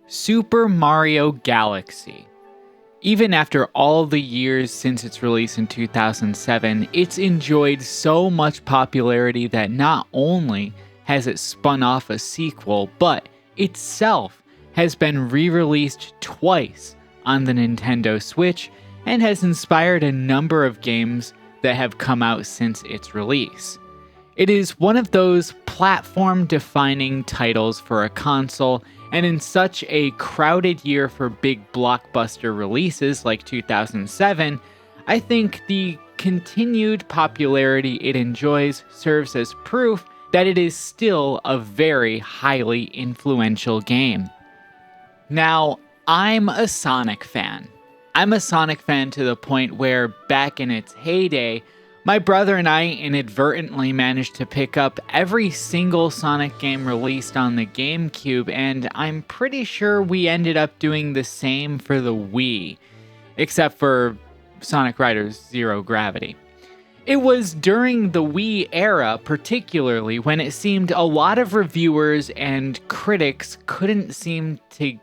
Super Mario Galaxy. Even after all the years since its release in 2007, it's enjoyed so much popularity that not only has it spun off a sequel, but itself has been re-released twice on the Nintendo Switch and has inspired a number of games that have come out since its release. It is one of those platform-defining titles for a console, and in such a crowded year for big blockbuster releases like 2007, I think the continued popularity it enjoys serves as proof that it is still a very highly influential game. Now, I'm a Sonic fan. I'm a Sonic fan to the point where, back in its heyday, my brother and I inadvertently managed to pick up every single Sonic game released on the GameCube, and I'm pretty sure we ended up doing the same for the Wii, except for Sonic Riders Zero Gravity. It was during the Wii era, particularly, when it seemed a lot of reviewers and critics couldn't seem to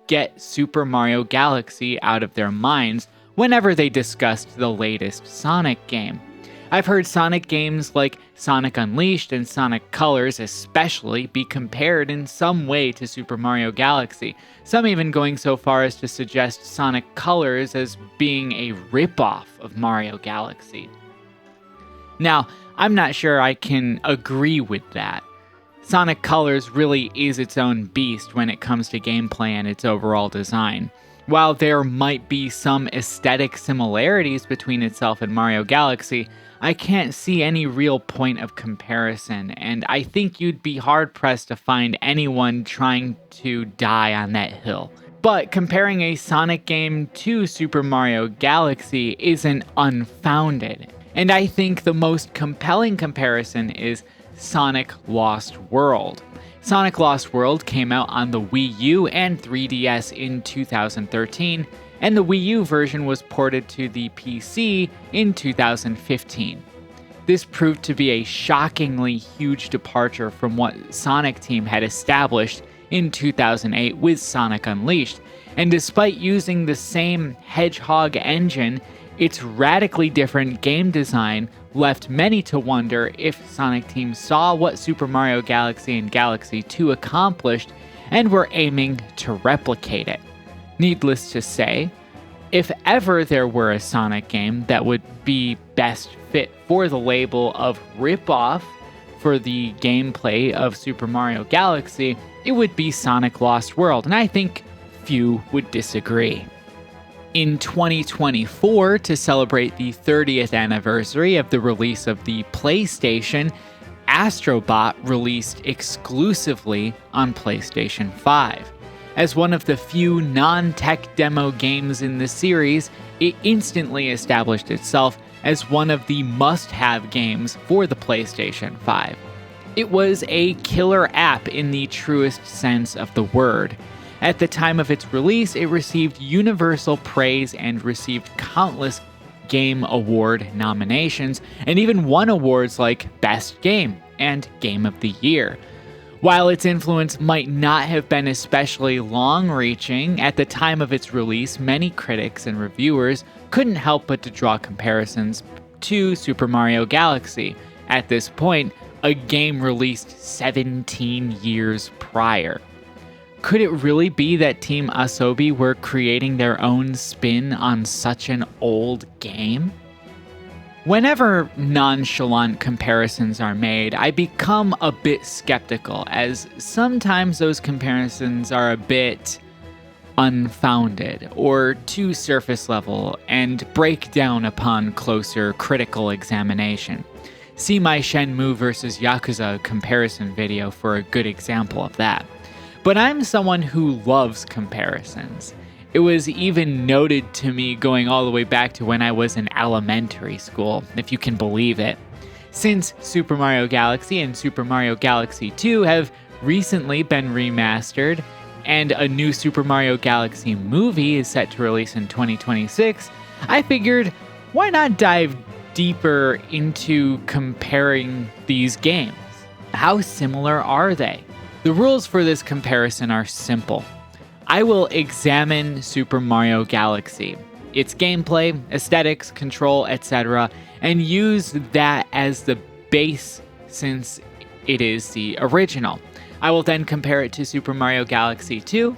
get Super Mario Galaxy out of their minds whenever they discussed the latest Sonic game. I've heard Sonic games like Sonic Unleashed and Sonic Colors especially be compared in some way to Super Mario Galaxy, some even going so far as to suggest Sonic Colors as being a ripoff of Mario Galaxy. Now, I'm not sure I can agree with that. Sonic Colors really is its own beast when it comes to gameplay and its overall design. While there might be some aesthetic similarities between itself and Mario Galaxy, I can't see any real point of comparison, and I think you'd be hard-pressed to find anyone trying to die on that hill. But comparing a Sonic game to Super Mario Galaxy isn't unfounded, and I think the most compelling comparison is Sonic Lost World. Sonic Lost World came out on the Wii U and 3DS in 2013, and the Wii U version was ported to the PC in 2015. This proved to be a shockingly huge departure from what Sonic Team had established in 2008 with Sonic Unleashed, and despite using the same Hedgehog engine, its radically different game design left many to wonder if Sonic Team saw what Super Mario Galaxy and Galaxy 2 accomplished and were aiming to replicate it. Needless to say, if ever there were a Sonic game that would be best fit for the label of ripoff for the gameplay of Super Mario Galaxy, it would be Sonic Lost World, and I think few would disagree. In 2024, to celebrate the 30th anniversary of the release of the PlayStation, Astro released exclusively on PlayStation 5. As one of the few non-tech demo games in the series, it instantly established itself as one of the must-have games for the PlayStation 5. It was a killer app in the truest sense of the word. At the time of its release, it received universal praise and received countless Game Award nominations, and even won awards like Best Game and Game of the Year. While its influence might not have been especially long-reaching, at the time of its release, many critics and reviewers couldn't help but to draw comparisons to Super Mario Galaxy, at this point, a game released 17 years prior. Could it really be that Team Asobi were creating their own spin on such an old game? Whenever nonchalant comparisons are made, I become a bit skeptical, as sometimes those comparisons are a bit unfounded or too surface level and break down upon closer critical examination. See my Shenmue vs. Yakuza comparison video for a good example of that. But I'm someone who loves comparisons. It was even noted to me going all the way back to when I was in elementary school, if you can believe it. Since Super Mario Galaxy and Super Mario Galaxy 2 have recently been remastered, and a new Super Mario Galaxy movie is set to release in 2026, I figured, why not dive deeper into comparing these games? How similar are they? The rules for this comparison are simple. I will examine Super Mario Galaxy, its gameplay, aesthetics, control, etc., and use that as the base since it is the original. I will then compare it to Super Mario Galaxy 2,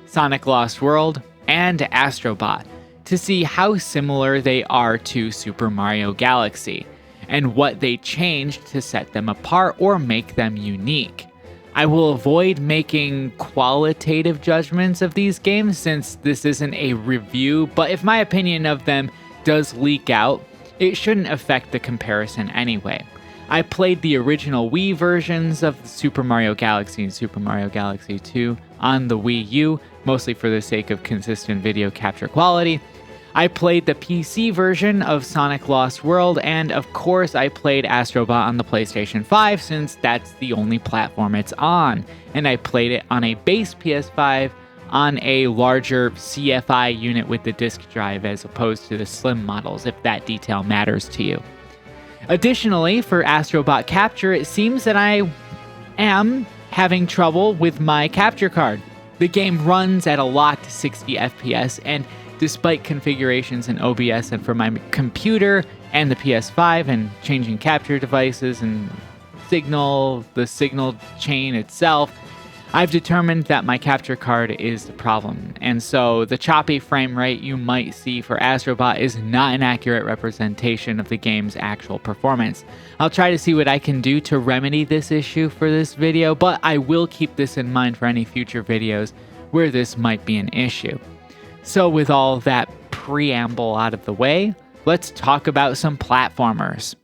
Sonic Lost World, and Astro to see how similar they are to Super Mario Galaxy, and what they changed to set them apart or make them unique. I will avoid making qualitative judgments of these games since this isn't a review, but if my opinion of them does leak out, it shouldn't affect the comparison anyway. I played the original Wii versions of Super Mario Galaxy and Super Mario Galaxy 2 on the Wii U, mostly for the sake of consistent video capture quality. I played the PC version of Sonic Lost World, and of course I played Astro on the PlayStation 5 since that's the only platform it's on, and I played it on a base PS5 on a larger CFI unit with the disk drive as opposed to the slim models, if that detail matters to you. Additionally, for Astrobot Capture, it seems that I am having trouble with my capture card. The game runs at a locked 60 FPS, and despite configurations in OBS and for my computer and the PS5 and changing capture devices and the signal chain itself, I've determined that my capture card is the problem. And so the choppy frame rate you might see for Astrobot is not an accurate representation of the game's actual performance. I'll try to see what I can do to remedy this issue for this video, but I will keep this in mind for any future videos where this might be an issue. So with all that preamble out of the way, let's talk about some platformers.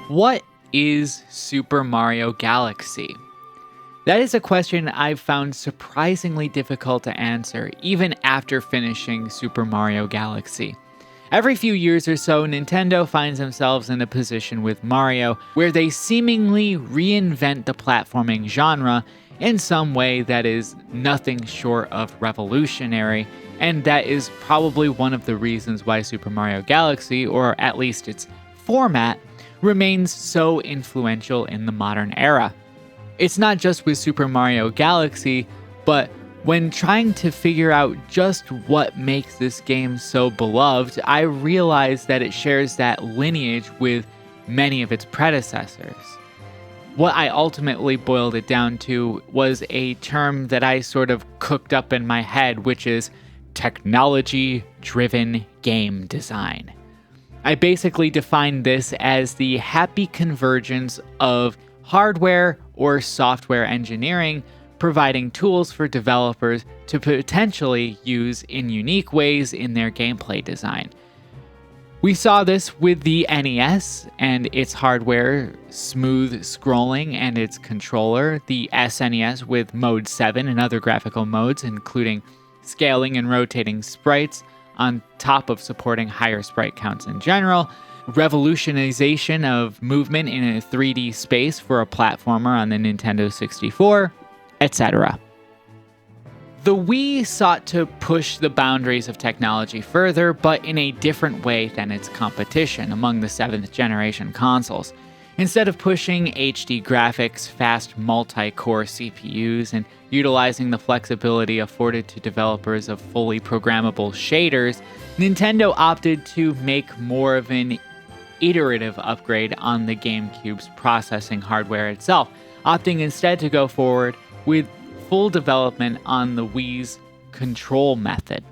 What is Super Mario Galaxy? That is a question I've found surprisingly difficult to answer, even after finishing Super Mario Galaxy. Every few years or so, Nintendo finds themselves in a position with Mario where they seemingly reinvent the platforming genre in some way that is nothing short of revolutionary, and that is probably one of the reasons why Super Mario Galaxy, or at least its format, remains so influential in the modern era. It's not just with Super Mario Galaxy, but when trying to figure out just what makes this game so beloved, I realized that it shares that lineage with many of its predecessors. What I ultimately boiled it down to was a term that I sort of cooked up in my head, which is technology-driven game design. I basically define this as the happy convergence of hardware or software engineering providing tools for developers to potentially use in unique ways in their gameplay design. We saw this with the NES and its hardware, smooth scrolling, and its controller, the SNES with Mode 7 and other graphical modes, including scaling and rotating sprites, on top of supporting higher sprite counts in general, revolutionization of movement in a 3D space for a platformer on the Nintendo 64, etc. The Wii sought to push the boundaries of technology further, but in a different way than its competition among the 7th generation consoles. Instead of pushing HD graphics, fast multi-core CPUs, and utilizing the flexibility afforded to developers of fully programmable shaders, Nintendo opted to make more of an iterative upgrade on the GameCube's processing hardware itself, opting instead to go forward with full development on the Wii's control method.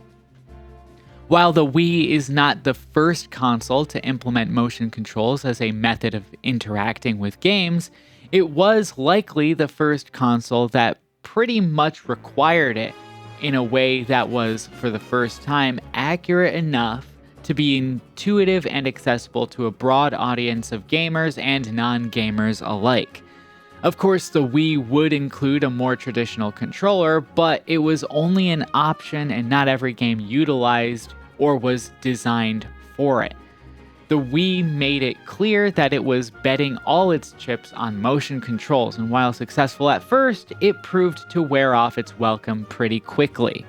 While the Wii is not the first console to implement motion controls as a method of interacting with games, it was likely the first console that pretty much required it in a way that was, for the first time, accurate enough to be intuitive and accessible to a broad audience of gamers and non-gamers alike. Of course, the Wii would include a more traditional controller, but it was only an option and not every game utilized or was designed for it. The Wii made it clear that it was betting all its chips on motion controls, and while successful at first, it proved to wear off its welcome pretty quickly.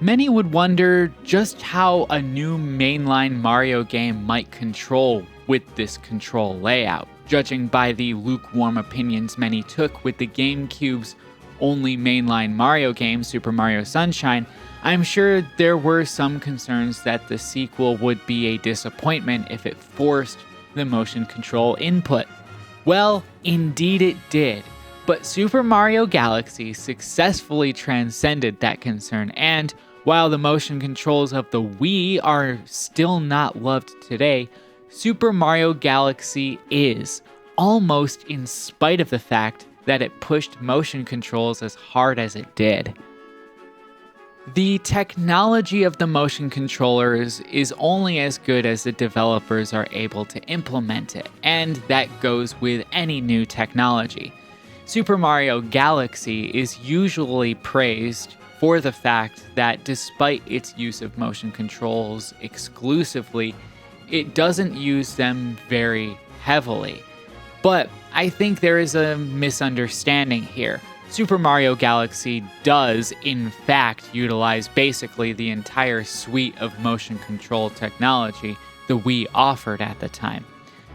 Many would wonder just how a new mainline Mario game might control with this control layout. Judging by the lukewarm opinions many took with the GameCube's only mainline Mario game, Super Mario Sunshine, I'm sure there were some concerns that the sequel would be a disappointment if it forced the motion control input. Well, indeed it did, but Super Mario Galaxy successfully transcended that concern, and while the motion controls of the Wii are still not loved today, Super Mario Galaxy is, almost in spite of the fact that it pushed motion controls as hard as it did. The technology of the motion controllers is only as good as the developers are able to implement it, and that goes with any new technology. Super Mario Galaxy is usually praised for the fact that despite its use of motion controls exclusively, it doesn't use them very heavily. But I think there is a misunderstanding here. Super Mario Galaxy does, in fact, utilize basically the entire suite of motion control technology the Wii offered at the time.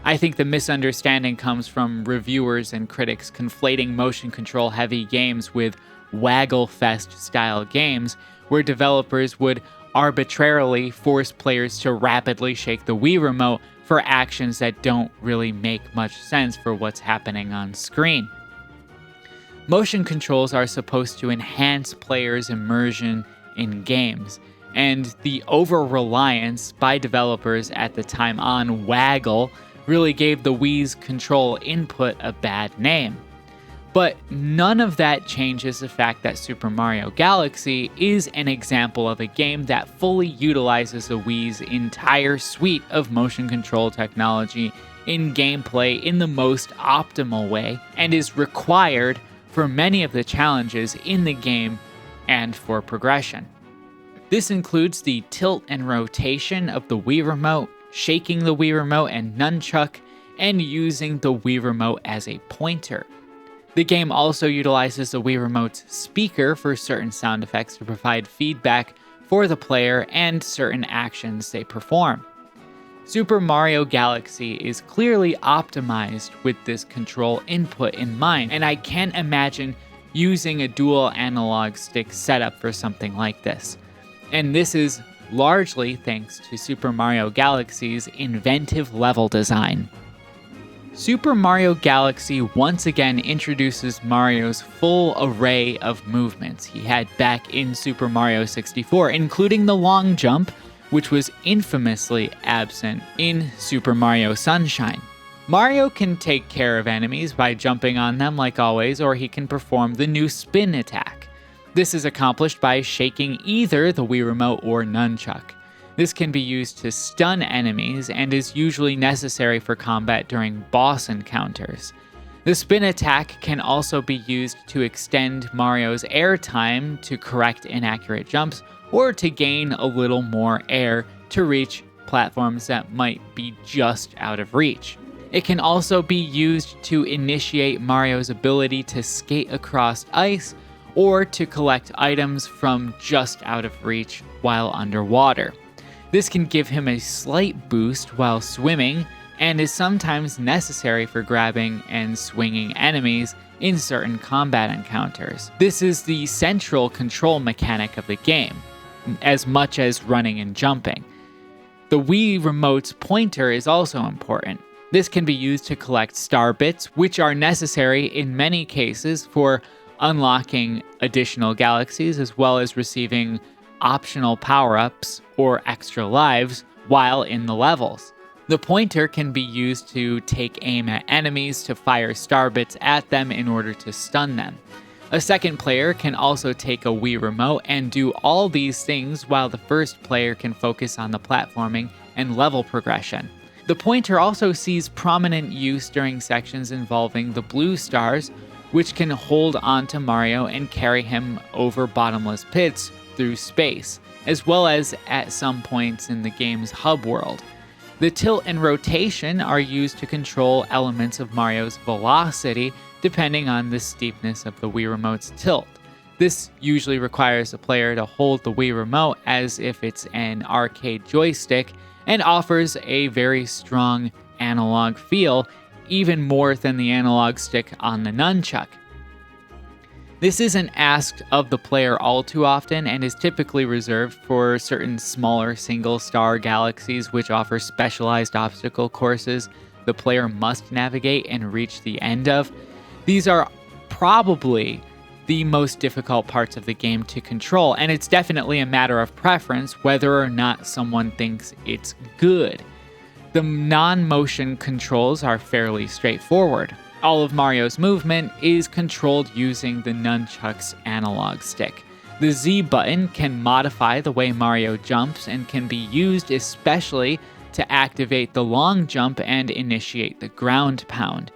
I think the misunderstanding comes from reviewers and critics conflating motion control heavy games with Waggle-Fest style games, where developers would arbitrarily force players to rapidly shake the Wii remote for actions that don't really make much sense for what's happening on screen. Motion controls are supposed to enhance players' immersion in games, and the over-reliance by developers at the time on Waggle really gave the Wii's control input a bad name. But none of that changes the fact that Super Mario Galaxy is an example of a game that fully utilizes the Wii's entire suite of motion control technology in gameplay in the most optimal way, and is required for many of the challenges in the game and for progression. This includes the tilt and rotation of the Wii Remote, shaking the Wii Remote and nunchuck, and using the Wii Remote as a pointer. The game also utilizes the Wii Remote's speaker for certain sound effects to provide feedback for the player and certain actions they perform. Super Mario Galaxy is clearly optimized with this control input in mind, and I can't imagine using a dual analog stick setup for something like this. And this is largely thanks to Super Mario Galaxy's inventive level design. Super Mario Galaxy once again introduces Mario's full array of movements he had back in Super Mario 64, including the long jump, which was infamously absent in Super Mario Sunshine. Mario can take care of enemies by jumping on them like always, or he can perform the new spin attack. This is accomplished by shaking either the Wii Remote or nunchuck. This can be used to stun enemies and is usually necessary for combat during boss encounters. The spin attack can also be used to extend Mario's air time to correct inaccurate jumps, or to gain a little more air to reach platforms that might be just out of reach. It can also be used to initiate Mario's ability to skate across ice, or to collect items from just out of reach while underwater. This can give him a slight boost while swimming, and is sometimes necessary for grabbing and swinging enemies in certain combat encounters. This is the central control mechanic of the game, as much as running and jumping. The Wii Remote's pointer is also important. This can be used to collect star bits, which are necessary in many cases for unlocking additional galaxies, as well as receiving optional power-ups or extra lives while in the levels. The pointer can be used to take aim at enemies to fire star bits at them in order to stun them. A second player can also take a Wii Remote and do all these things while the first player can focus on the platforming and level progression. The pointer also sees prominent use during sections involving the blue stars, which can hold onto Mario and carry him over bottomless pits through space, as well as at some points in the game's hub world. The tilt and rotation are used to control elements of Mario's velocity depending on the steepness of the Wii Remote's tilt. This usually requires the player to hold the Wii Remote as if it's an arcade joystick and offers a very strong analog feel, even more than the analog stick on the nunchuck. This isn't asked of the player all too often and is typically reserved for certain smaller single-star galaxies which offer specialized obstacle courses the player must navigate and reach the end of. These are probably the most difficult parts of the game to control, and it's definitely a matter of preference whether or not someone thinks it's good. The non-motion controls are fairly straightforward. All of Mario's movement is controlled using the nunchuck's analog stick. The Z button can modify the way Mario jumps and can be used especially to activate the long jump and initiate the ground pound.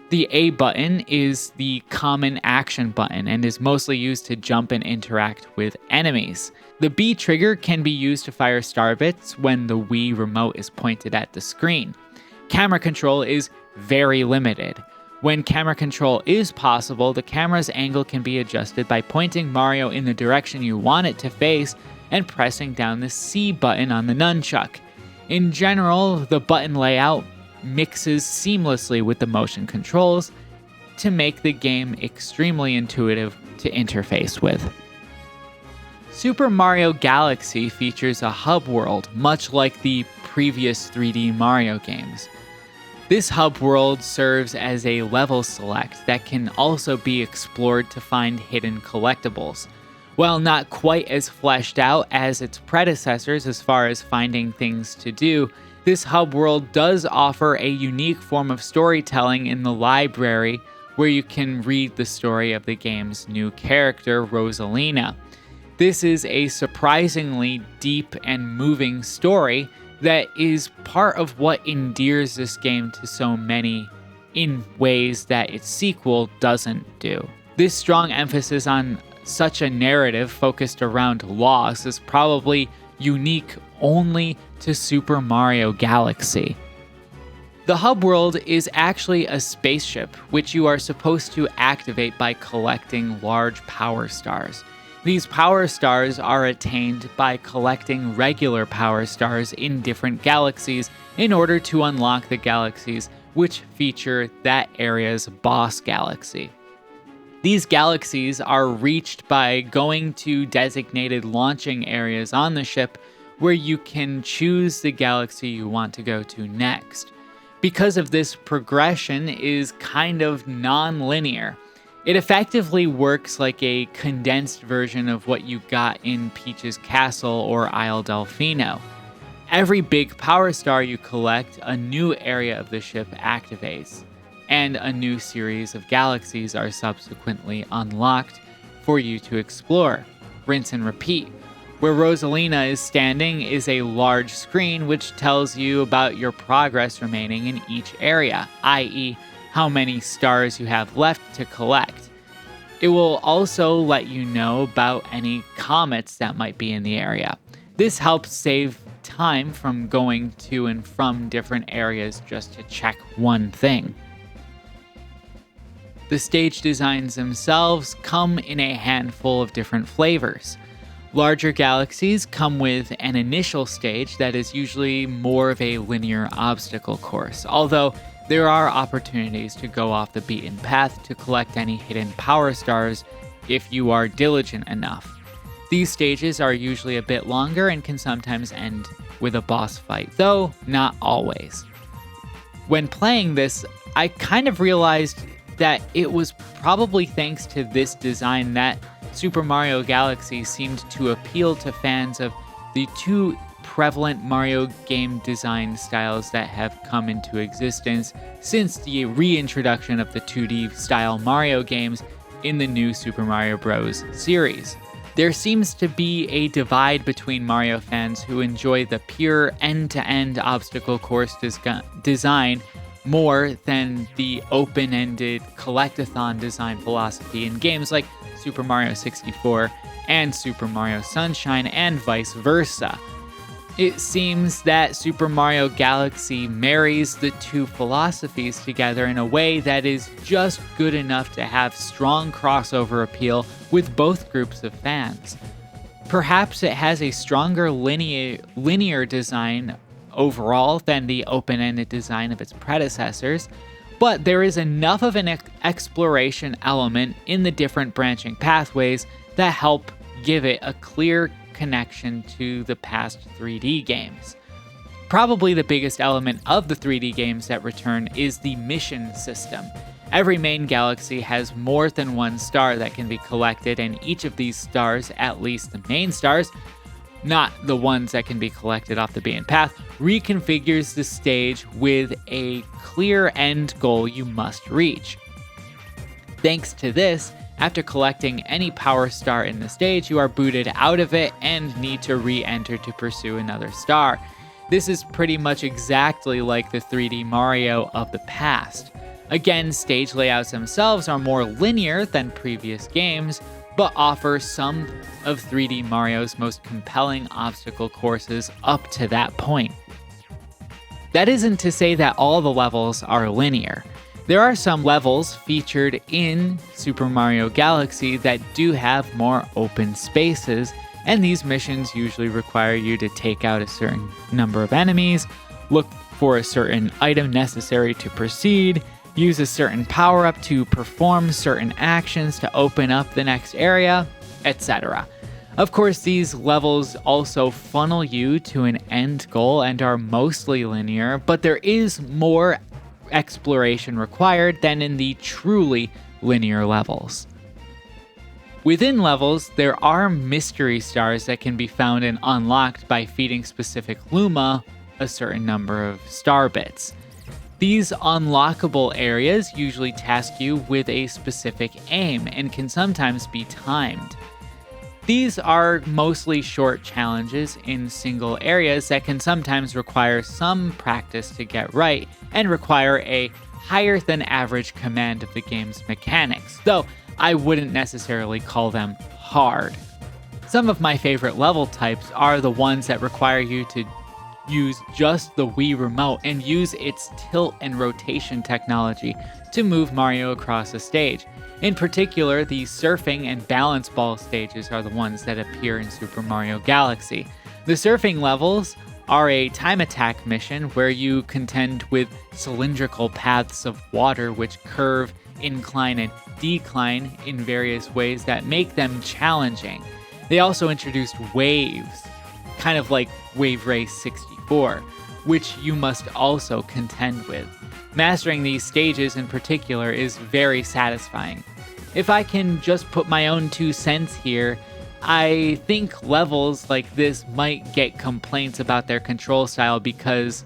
The A button is the common action button and is mostly used to jump and interact with enemies. The B trigger can be used to fire star bits when the Wii Remote is pointed at the screen. Camera control is very limited. When camera control is possible, the camera's angle can be adjusted by pointing Mario in the direction you want it to face and pressing down the C button on the nunchuck. In general, the button layout mixes seamlessly with the motion controls to make the game extremely intuitive to interface with. Super Mario Galaxy features a hub world, much like the previous 3D Mario games. This hub world serves as a level select that can also be explored to find hidden collectibles. While not quite as fleshed out as its predecessors as far as finding things to do, this hub world does offer a unique form of storytelling in the library where you can read the story of the game's new character, Rosalina. This is a surprisingly deep and moving story that is part of what endears this game to so many in ways that its sequel doesn't do. This strong emphasis on such a narrative focused around loss is probably unique only to Super Mario Galaxy. The hub world is actually a spaceship, which you are supposed to activate by collecting large power stars. These power stars are attained by collecting regular power stars in different galaxies in order to unlock the galaxies which feature that area's boss galaxy. These galaxies are reached by going to designated launching areas on the ship where you can choose the galaxy you want to go to next. Because of this, progression is kind of non-linear. It effectively works like a condensed version of what you got in Peach's Castle or Isle Delfino. Every big power star you collect, a new area of the ship activates, and a new series of galaxies are subsequently unlocked for you to explore. Rinse and repeat. Where Rosalina is standing is a large screen which tells you about your progress remaining in each area, i.e., how many stars you have left to collect. It will also let you know about any comets that might be in the area. This helps save time from going to and from different areas just to check one thing. The stage designs themselves come in a handful of different flavors. Larger galaxies come with an initial stage that is usually more of a linear obstacle course, although there are opportunities to go off the beaten path to collect any hidden power stars if you are diligent enough. These stages are usually a bit longer and can sometimes end with a boss fight, though not always. When playing this, I kind of realized that it was probably thanks to this design that Super Mario Galaxy seemed to appeal to fans of the two prevalent Mario game design styles that have come into existence since the reintroduction of the 2D style Mario games in the new Super Mario Bros. Series. There seems to be a divide between Mario fans who enjoy the pure end-to-end obstacle course design more than the open-ended collectathon design philosophy in games like Super Mario 64 and Super Mario Sunshine, and vice versa. It seems that Super Mario Galaxy marries the two philosophies together in a way that is just good enough to have strong crossover appeal with both groups of fans. Perhaps it has a stronger linear design overall than the open-ended design of its predecessors, but there is enough of an exploration element in the different branching pathways that help give it a clear connection to the past 3D games. Probably the biggest element of the 3D games that return is the mission system. Every main galaxy has more than one star that can be collected, and each of these stars, at least the main stars, not the ones that can be collected off the beaten path, reconfigures the stage with a clear end goal you must reach. Thanks to this, after collecting any power star in the stage, you are booted out of it and need to re-enter to pursue another star. This is pretty much exactly like the 3D Mario of the past. Again, stage layouts themselves are more linear than previous games, but offer some of 3D Mario's most compelling obstacle courses up to that point. That isn't to say that all the levels are linear. There are some levels featured in Super Mario Galaxy that do have more open spaces, and these missions usually require you to take out a certain number of enemies, look for a certain item necessary to proceed, use a certain power-up to perform certain actions to open up the next area, etc. Of course, these levels also funnel you to an end goal and are mostly linear, but there is more exploration required than in the truly linear levels. Within levels, there are mystery stars that can be found and unlocked by feeding specific Luma a certain number of star bits. These unlockable areas usually task you with a specific aim and can sometimes be timed. These are mostly short challenges in single areas that can sometimes require some practice to get right and require a higher than average command of the game's mechanics, though I wouldn't necessarily call them hard. Some of my favorite level types are the ones that require you to use just the Wii Remote and use its tilt and rotation technology to move Mario across a stage. In particular, the surfing and balance ball stages are the ones that appear in Super Mario Galaxy. The surfing levels are a time attack mission where you contend with cylindrical paths of water which curve, incline, and decline in various ways that make them challenging. They also introduced waves, kind of like Wave Race 64, which you must also contend with. Mastering these stages in particular is very satisfying. If I can just put my own 2 cents here, I think levels like this might get complaints about their control style because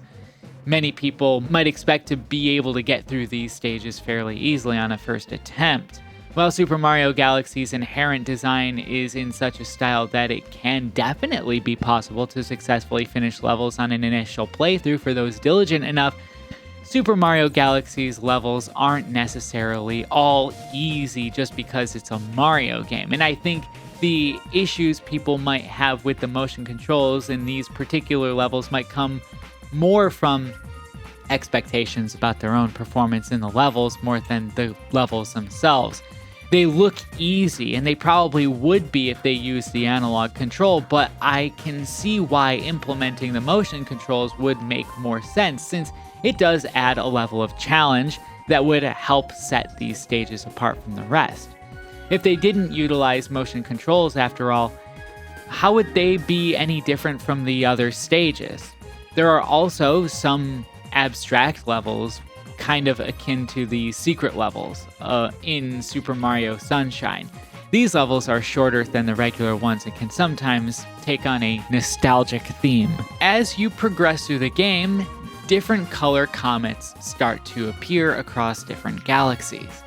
many people might expect to be able to get through these stages fairly easily on a first attempt. While Super Mario Galaxy's inherent design is in such a style that it can definitely be possible to successfully finish levels on an initial playthrough for those diligent enough, Super Mario Galaxy's levels aren't necessarily all easy just because it's a Mario game, and I think the issues people might have with the motion controls in these particular levels might come more from expectations about their own performance in the levels more than the levels themselves. They look easy, and they probably would be if they used the analog control, but I can see why implementing the motion controls would make more sense, since it does add a level of challenge that would help set these stages apart from the rest. If they didn't utilize motion controls, after all, how would they be any different from the other stages? There are also some abstract levels, kind of akin to the secret levels in Super Mario Sunshine. These levels are shorter than the regular ones and can sometimes take on a nostalgic theme. As you progress through the game, different color comets start to appear across different galaxies.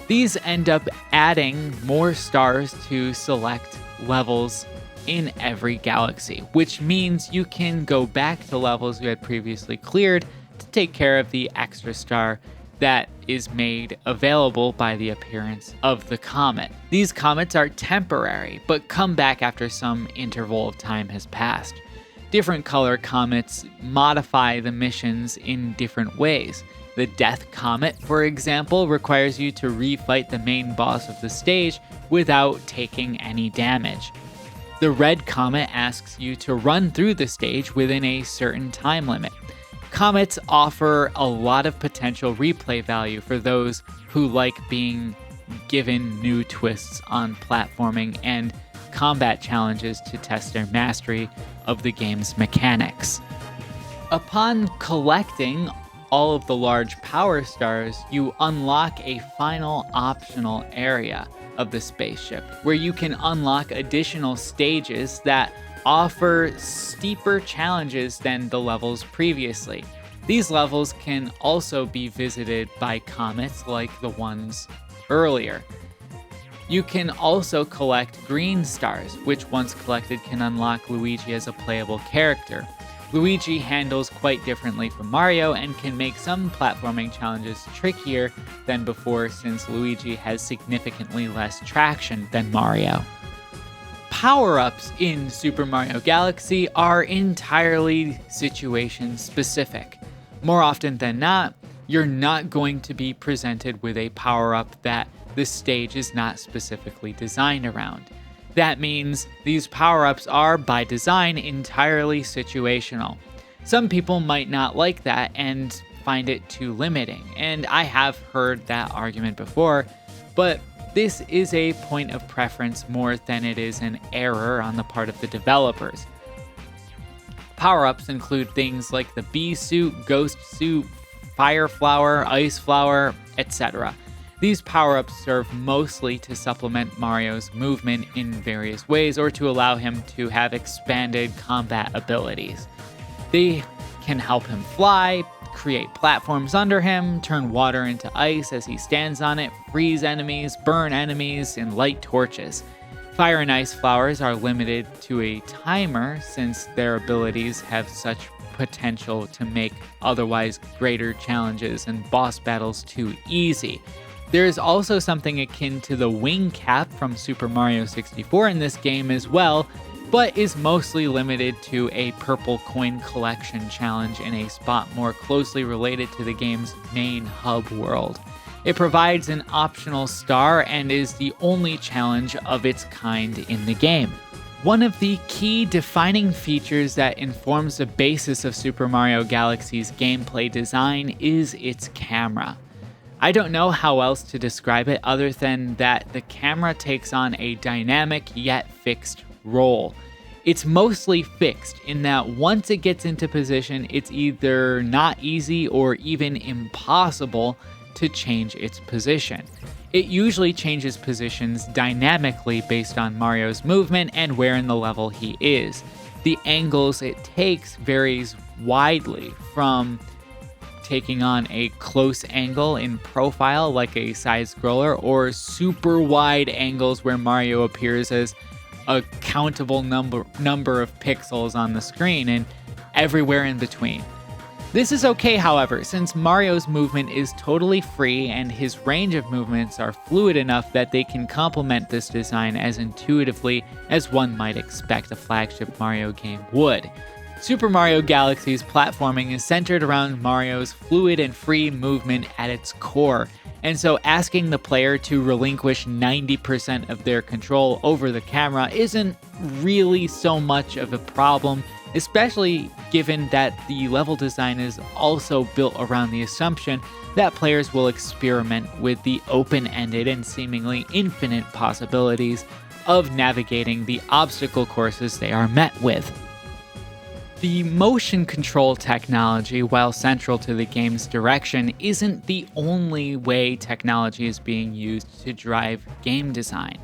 These end up adding more stars to select levels in every galaxy, which means you can go back to levels you had previously cleared to take care of the extra star that is made available by the appearance of the comet. These comets are temporary, but come back after some interval of time has passed. Different color comets modify the missions in different ways. The Death Comet, for example, requires you to refight the main boss of the stage without taking any damage. The Red Comet asks you to run through the stage within a certain time limit. Comets offer a lot of potential replay value for those who like being given new twists on platforming and combat challenges to test their mastery of the game's mechanics. Upon collecting all of the large power stars, you unlock a final optional area of the spaceship where you can unlock additional stages that offer steeper challenges than the levels previously. These levels can also be visited by comets like the ones earlier. You can also collect green stars, which once collected can unlock Luigi as a playable character. Luigi handles quite differently from Mario and can make some platforming challenges trickier than before since Luigi has significantly less traction than Mario. Power-ups in Super Mario Galaxy are entirely situation-specific. More often than not, you're not going to be presented with a power-up that the stage is not specifically designed around. That means these power-ups are, by design, entirely situational. Some people might not like that and find it too limiting, and I have heard that argument before, but this is a point of preference more than it is an error on the part of the developers. Power-ups include things like the Bee Suit, Ghost Suit, Fire Flower, Ice Flower, etc. These power-ups serve mostly to supplement Mario's movement in various ways or to allow him to have expanded combat abilities. They can help him fly, create platforms under him, turn water into ice as he stands on it, freeze enemies, burn enemies, and light torches. Fire and Ice Flowers are limited to a timer since their abilities have such potential to make otherwise greater challenges and boss battles too easy. There is also something akin to the wing cap from Super Mario 64 in this game as well, but is mostly limited to a purple coin collection challenge in a spot more closely related to the game's main hub world. It provides an optional star and is the only challenge of its kind in the game. One of the key defining features that informs the basis of Super Mario Galaxy's gameplay design is its camera. I don't know how else to describe it other than that the camera takes on a dynamic yet fixed role. It's mostly fixed in that once it gets into position, it's either not easy or even impossible to change its position. It usually changes positions dynamically based on Mario's movement and where in the level he is. The angles it takes varies widely from taking on a close angle in profile like a side-scroller or super wide angles where Mario appears as a countable number of pixels on the screen and everywhere in between. This is okay, however, since Mario's movement is totally free and his range of movements are fluid enough that they can complement this design as intuitively as one might expect a flagship Mario game would. Super Mario Galaxy's platforming is centered around Mario's fluid and free movement at its core, and so asking the player to relinquish 90% of their control over the camera isn't really so much of a problem, especially given that the level design is also built around the assumption that players will experiment with the open-ended and seemingly infinite possibilities of navigating the obstacle courses they are met with. The motion control technology, while central to the game's direction, isn't the only way technology is being used to drive game design.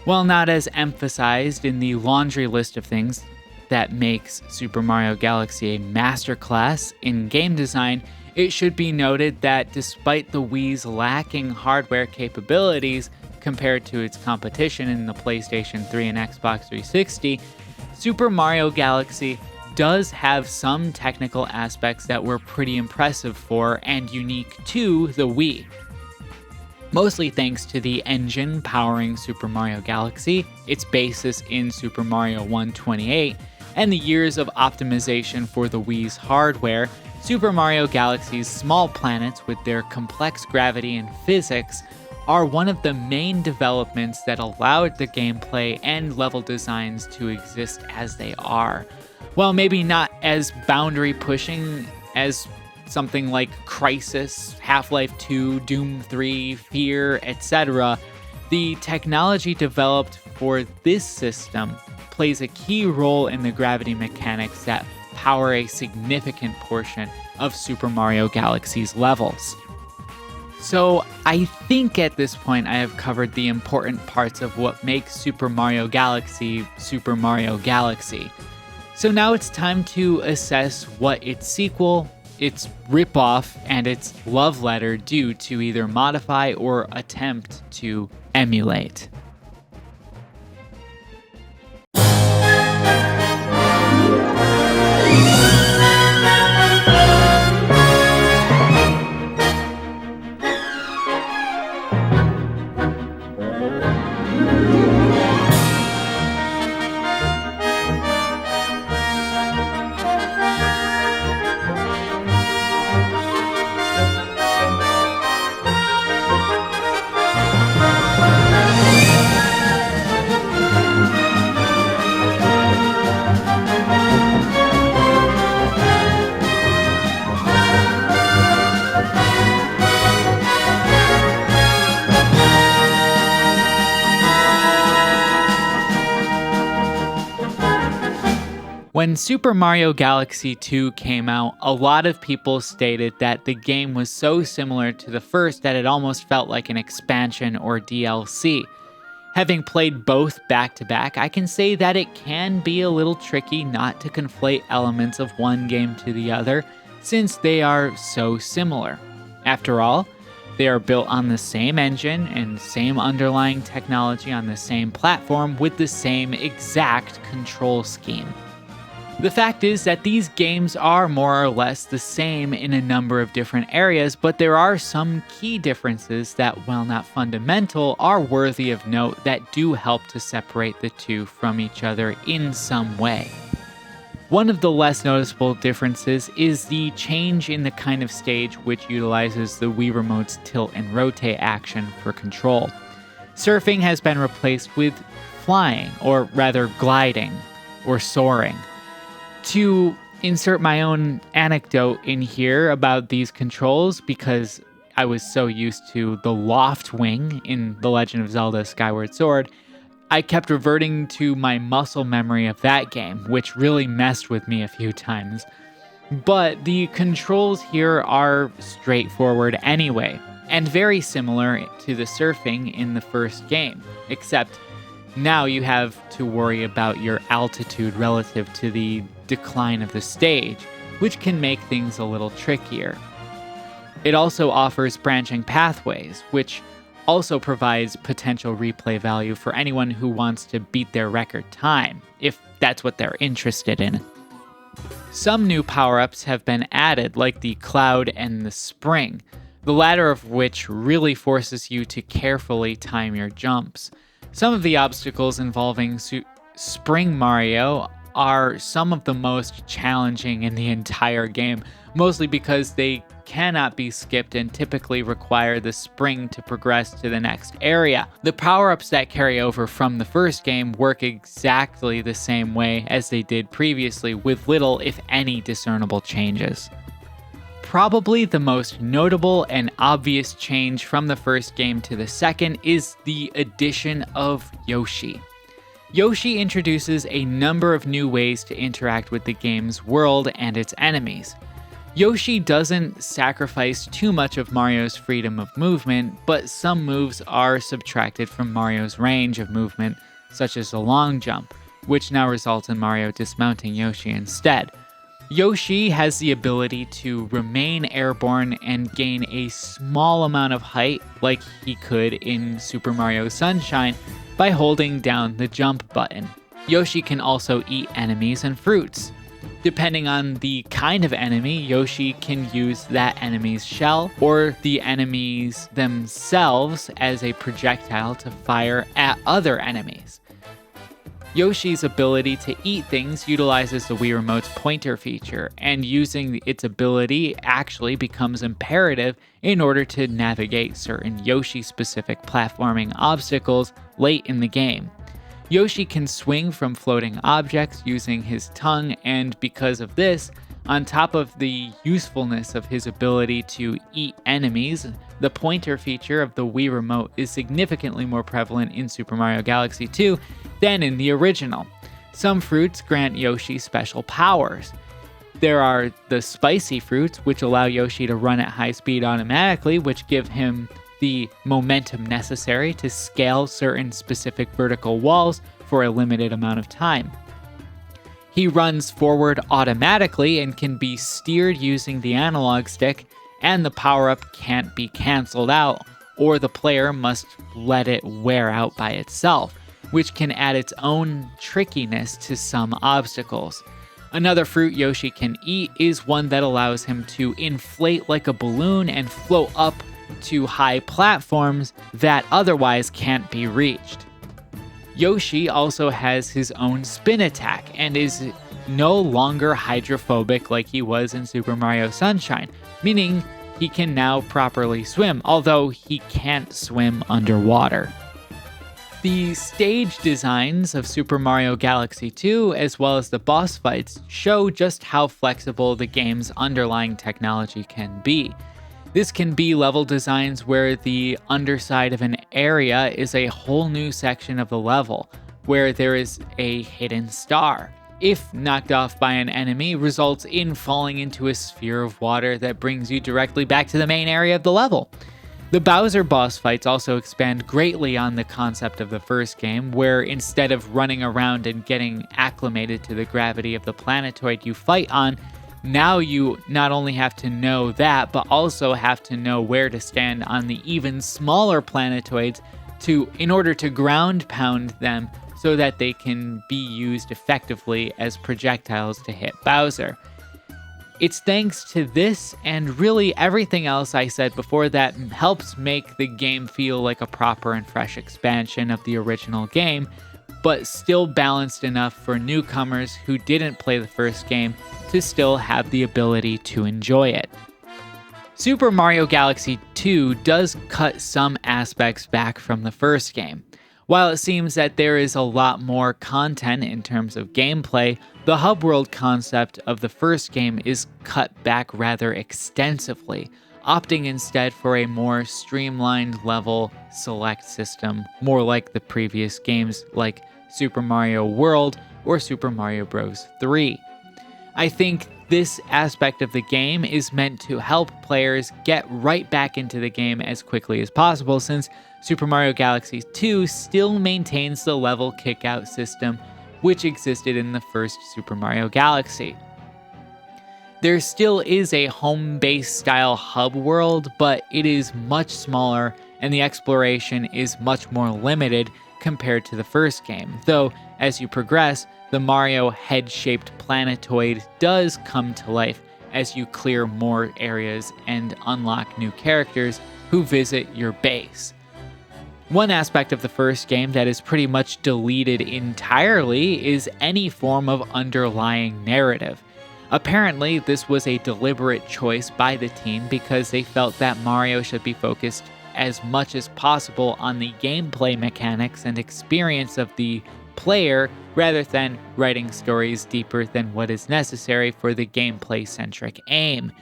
While not as emphasized in the laundry list of things that makes Super Mario Galaxy a masterclass in game design, it should be noted that despite the Wii's lacking hardware capabilities, compared to its competition in the PlayStation 3 and Xbox 360, Super Mario Galaxy does have some technical aspects that were pretty impressive for and unique to the Wii. Mostly thanks to the engine powering Super Mario Galaxy, its basis in Super Mario 128, and the years of optimization for the Wii's hardware, Super Mario Galaxy's small planets with their complex gravity and physics are one of the main developments that allowed the gameplay and level designs to exist as they are. While maybe not as boundary pushing as something like Crisis, Half-Life 2, Doom 3, Fear, etc., the technology developed for this system plays a key role in the gravity mechanics that power a significant portion of Super Mario Galaxy's levels. So I think at this point I have covered the important parts of what makes Super Mario Galaxy Super Mario Galaxy. So now it's time to assess what its sequel, its ripoff, and its love letter do to either modify or attempt to emulate. When Super Mario Galaxy 2 came out, a lot of people stated that the game was so similar to the first that it almost felt like an expansion or DLC. Having played both back-to-back, I can say that it can be a little tricky not to conflate elements of one game to the other, since they are so similar. After all, they are built on the same engine and same underlying technology on the same platform with the same exact control scheme. The fact is that these games are more or less the same in a number of different areas, but there are some key differences that, while not fundamental, are worthy of note that do help to separate the two from each other in some way. One of the less noticeable differences is the change in the kind of stage which utilizes the Wii Remote's tilt and rotate action for control. Surfing has been replaced with flying, or rather gliding, or soaring. To insert my own anecdote in here about these controls, because I was so used to the loft wing in The Legend of Zelda Skyward Sword, I kept reverting to my muscle memory of that game, which really messed with me a few times. But the controls here are straightforward anyway, and very similar to the surfing in the first game, except now you have to worry about your altitude relative to the decline of the stage, which can make things a little trickier. It also offers branching pathways, which also provides potential replay value for anyone who wants to beat their record time, if that's what they're interested in. Some new power-ups have been added, like the Cloud and the Spring, the latter of which really forces you to carefully time your jumps. Some of the obstacles involving Spring Mario are some of the most challenging in the entire game, mostly because they cannot be skipped and typically require the spring to progress to the next area. The power-ups that carry over from the first game work exactly the same way as they did previously, with little, if any, discernible changes. Probably the most notable and obvious change from the first game to the second is the addition of Yoshi. Yoshi introduces a number of new ways to interact with the game's world and its enemies. Yoshi doesn't sacrifice too much of Mario's freedom of movement, but some moves are subtracted from Mario's range of movement, such as the long jump, which now results in Mario dismounting Yoshi instead. Yoshi has the ability to remain airborne and gain a small amount of height like he could in Super Mario Sunshine by holding down the jump button. Yoshi can also eat enemies and fruits. Depending on the kind of enemy, Yoshi can use that enemy's shell or the enemies themselves as a projectile to fire at other enemies. Yoshi's ability to eat things utilizes the Wii Remote's pointer feature, and using its ability actually becomes imperative in order to navigate certain Yoshi-specific platforming obstacles late in the game. Yoshi can swing from floating objects using his tongue, and because of this, on top of the usefulness of his ability to eat enemies, the pointer feature of the Wii Remote is significantly more prevalent in Super Mario Galaxy 2 than in the original. Some fruits grant Yoshi special powers. There are the spicy fruits, which allow Yoshi to run at high speed automatically, which give him the momentum necessary to scale certain specific vertical walls for a limited amount of time. He runs forward automatically and can be steered using the analog stick, and the power-up can't be cancelled out, or the player must let it wear out by itself, which can add its own trickiness to some obstacles. Another fruit Yoshi can eat is one that allows him to inflate like a balloon and float up to high platforms that otherwise can't be reached. Yoshi also has his own spin attack and is no longer hydrophobic like he was in Super Mario Sunshine, meaning he can now properly swim, although he can't swim underwater. The stage designs of Super Mario Galaxy 2, as well as the boss fights, show just how flexible the game's underlying technology can be. This can be level designs where the underside of an area is a whole new section of the level, where there is a hidden star. If knocked off by an enemy, results in falling into a sphere of water that brings you directly back to the main area of the level. The Bowser boss fights also expand greatly on the concept of the first game, where instead of running around and getting acclimated to the gravity of the planetoid you fight on, now you not only have to know that, but also have to know where to stand on the even smaller planetoids in order to ground pound them so that they can be used effectively as projectiles to hit Bowser. It's thanks to this and really everything else I said before that helps make the game feel like a proper and fresh expansion of the original game, but still balanced enough for newcomers who didn't play the first game to still have the ability to enjoy it. Super Mario Galaxy 2 does cut some aspects back from the first game. While it seems that there is a lot more content in terms of gameplay, the hub world concept of the first game is cut back rather extensively, opting instead for a more streamlined level select system, more like the previous games like Super Mario World or Super Mario Bros. 3. I think this aspect of the game is meant to help players get right back into the game as quickly as possible, since Super Mario Galaxy 2 still maintains the level kick-out system which existed in the first Super Mario Galaxy. There still is a home-based style hub world, but it is much smaller and the exploration is much more limited compared to the first game, though as you progress, the Mario head-shaped planetoid does come to life as you clear more areas and unlock new characters who visit your base. One aspect of the first game that is pretty much deleted entirely is any form of underlying narrative. Apparently, this was a deliberate choice by the team because they felt that Mario should be focused as much as possible on the gameplay mechanics and experience of the player rather than writing stories deeper than what is necessary for the gameplay-centric aim.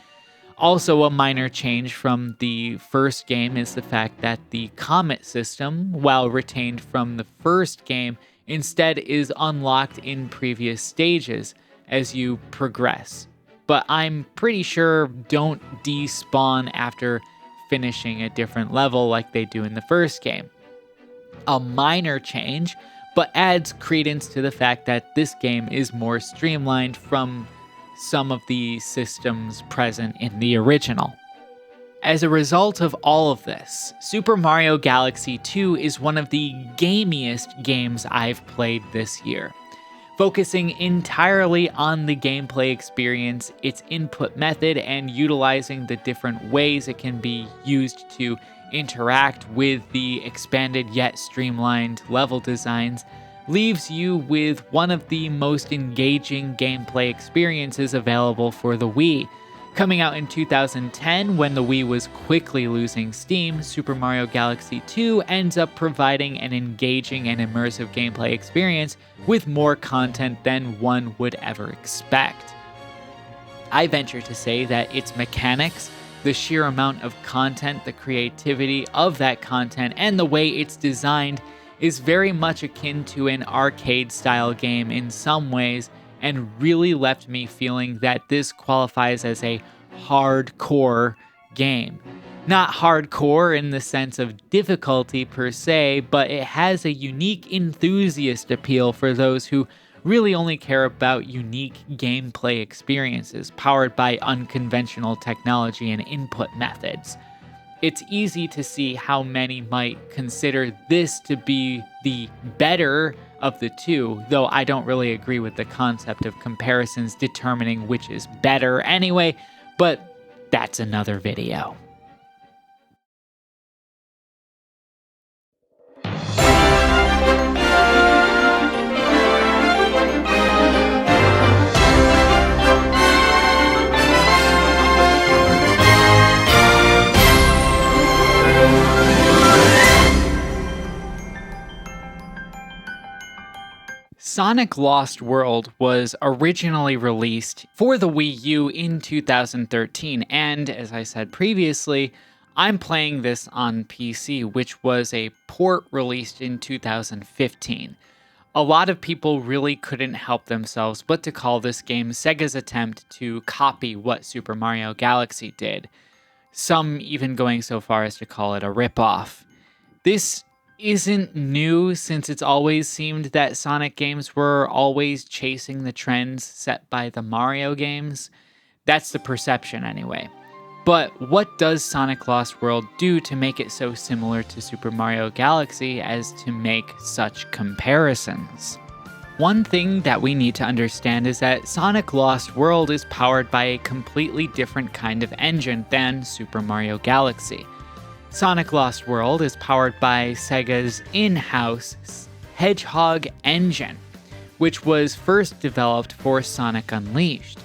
Also, a minor change from the first game is the fact that the comet system, while retained from the first game, instead is unlocked in previous stages as you progress. But I'm pretty sure don't despawn after finishing a different level like they do in the first game. A minor change, but adds credence to the fact that this game is more streamlined from some of the systems present in the original. As a result of all of this, Super Mario Galaxy 2 is one of the gamiest games I've played this year. Focusing entirely on the gameplay experience, its input method, and utilizing the different ways it can be used to interact with the expanded yet streamlined level designs, leaves you with one of the most engaging gameplay experiences available for the Wii. Coming out in 2010, when the Wii was quickly losing steam, Super Mario Galaxy 2 ends up providing an engaging and immersive gameplay experience with more content than one would ever expect. I venture to say that its mechanics, the sheer amount of content, the creativity of that content, and the way it's designed is very much akin to an arcade-style game in some ways, and really left me feeling that this qualifies as a hardcore game. Not hardcore in the sense of difficulty per se, but it has a unique enthusiast appeal for those who really only care about unique gameplay experiences powered by unconventional technology and input methods. It's easy to see how many might consider this to be the better of the two, though I don't really agree with the concept of comparisons determining which is better anyway, but that's another video. Sonic Lost World was originally released for the Wii U in 2013, and as I said previously, I'm playing this on PC, which was a port released in 2015. A lot of people really couldn't help themselves but to call this game Sega's attempt to copy what Super Mario Galaxy did, some even going so far as to call it a ripoff. This isn't new, since it's always seemed that Sonic games were always chasing the trends set by the Mario games. That's the perception anyway. But what does Sonic Lost World do to make it so similar to Super Mario Galaxy as to make such comparisons? One thing that we need to understand is that Sonic Lost World is powered by a completely different kind of engine than Super Mario Galaxy. Sonic Lost World is powered by Sega's in-house Hedgehog engine, which was first developed for Sonic Unleashed.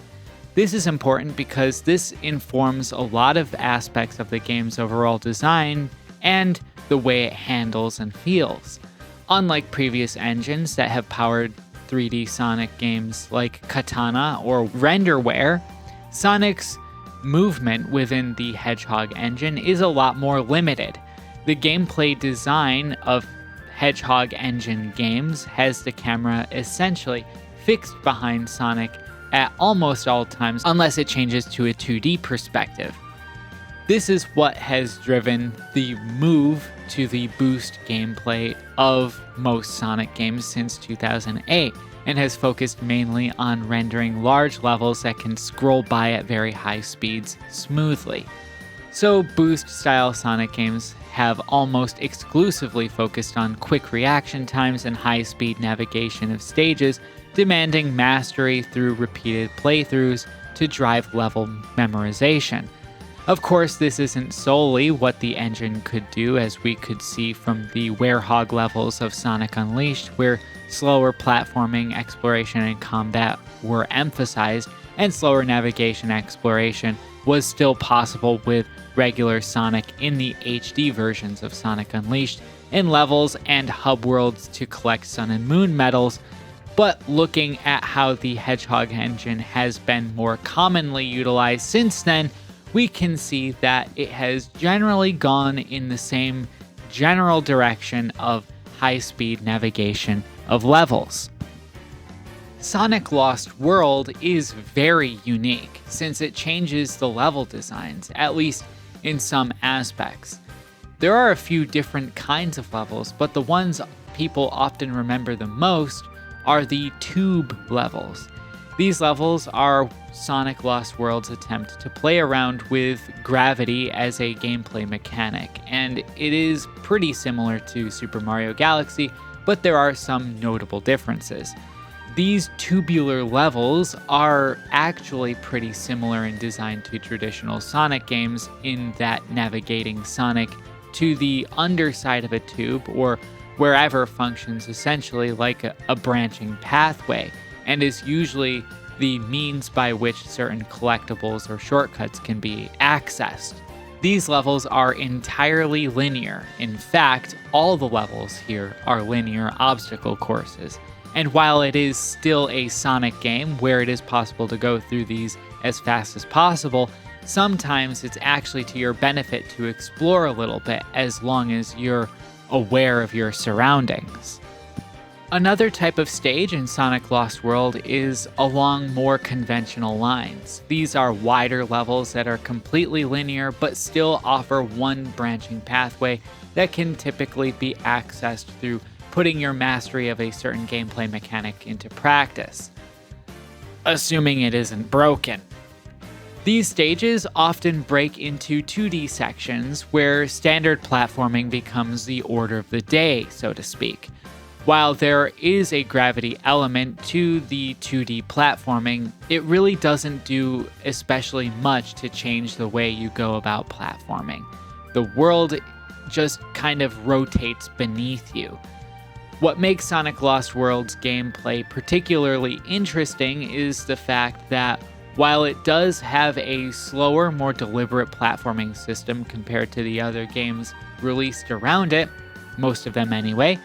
This is important because this informs a lot of aspects of the game's overall design and the way it handles and feels. Unlike previous engines that have powered 3D Sonic games like Katana or Renderware, Sonic's movement within the Hedgehog engine is a lot more limited. The gameplay design of Hedgehog engine games has the camera essentially fixed behind Sonic at almost all times unless it changes to a 2D perspective. This is what has driven the move to the boost gameplay of most Sonic games since 2008, and has focused mainly on rendering large levels that can scroll by at very high speeds smoothly. So boost-style Sonic games have almost exclusively focused on quick reaction times and high-speed navigation of stages, demanding mastery through repeated playthroughs to drive level memorization. Of course, this isn't solely what the engine could do, as we could see from the Werehog levels of Sonic Unleashed, where slower platforming, exploration, and combat were emphasized, and slower navigation exploration was still possible with regular Sonic in the HD versions of Sonic Unleashed, in levels and hub worlds to collect Sun and Moon medals. But looking at how the Hedgehog engine has been more commonly utilized since then, we can see that it has generally gone in the same general direction of high-speed navigation of levels. Sonic Lost World is very unique, since it changes the level designs, at least in some aspects. There are a few different kinds of levels, but the ones people often remember the most are the tube levels. These levels are Sonic Lost World's attempt to play around with gravity as a gameplay mechanic, and it is pretty similar to Super Mario Galaxy, but there are some notable differences. These tubular levels are actually pretty similar in design to traditional Sonic games in that navigating Sonic to the underside of a tube or wherever functions essentially like a branching pathway and is usually the means by which certain collectibles or shortcuts can be accessed. These levels are entirely linear. In fact, all the levels here are linear obstacle courses. And while it is still a Sonic game where it is possible to go through these as fast as possible, sometimes it's actually to your benefit to explore a little bit as long as you're aware of your surroundings. Another type of stage in Sonic Lost World is along more conventional lines. These are wider levels that are completely linear but still offer one branching pathway that can typically be accessed through putting your mastery of a certain gameplay mechanic into practice, assuming it isn't broken. These stages often break into 2D sections where standard platforming becomes the order of the day, so to speak. While there is a gravity element to the 2D platforming, it really doesn't do especially much to change the way you go about platforming. The world just kind of rotates beneath you. What makes Sonic Lost World's gameplay particularly interesting is the fact that while it does have a slower, more deliberate platforming system compared to the other games released around it, most of them anyway,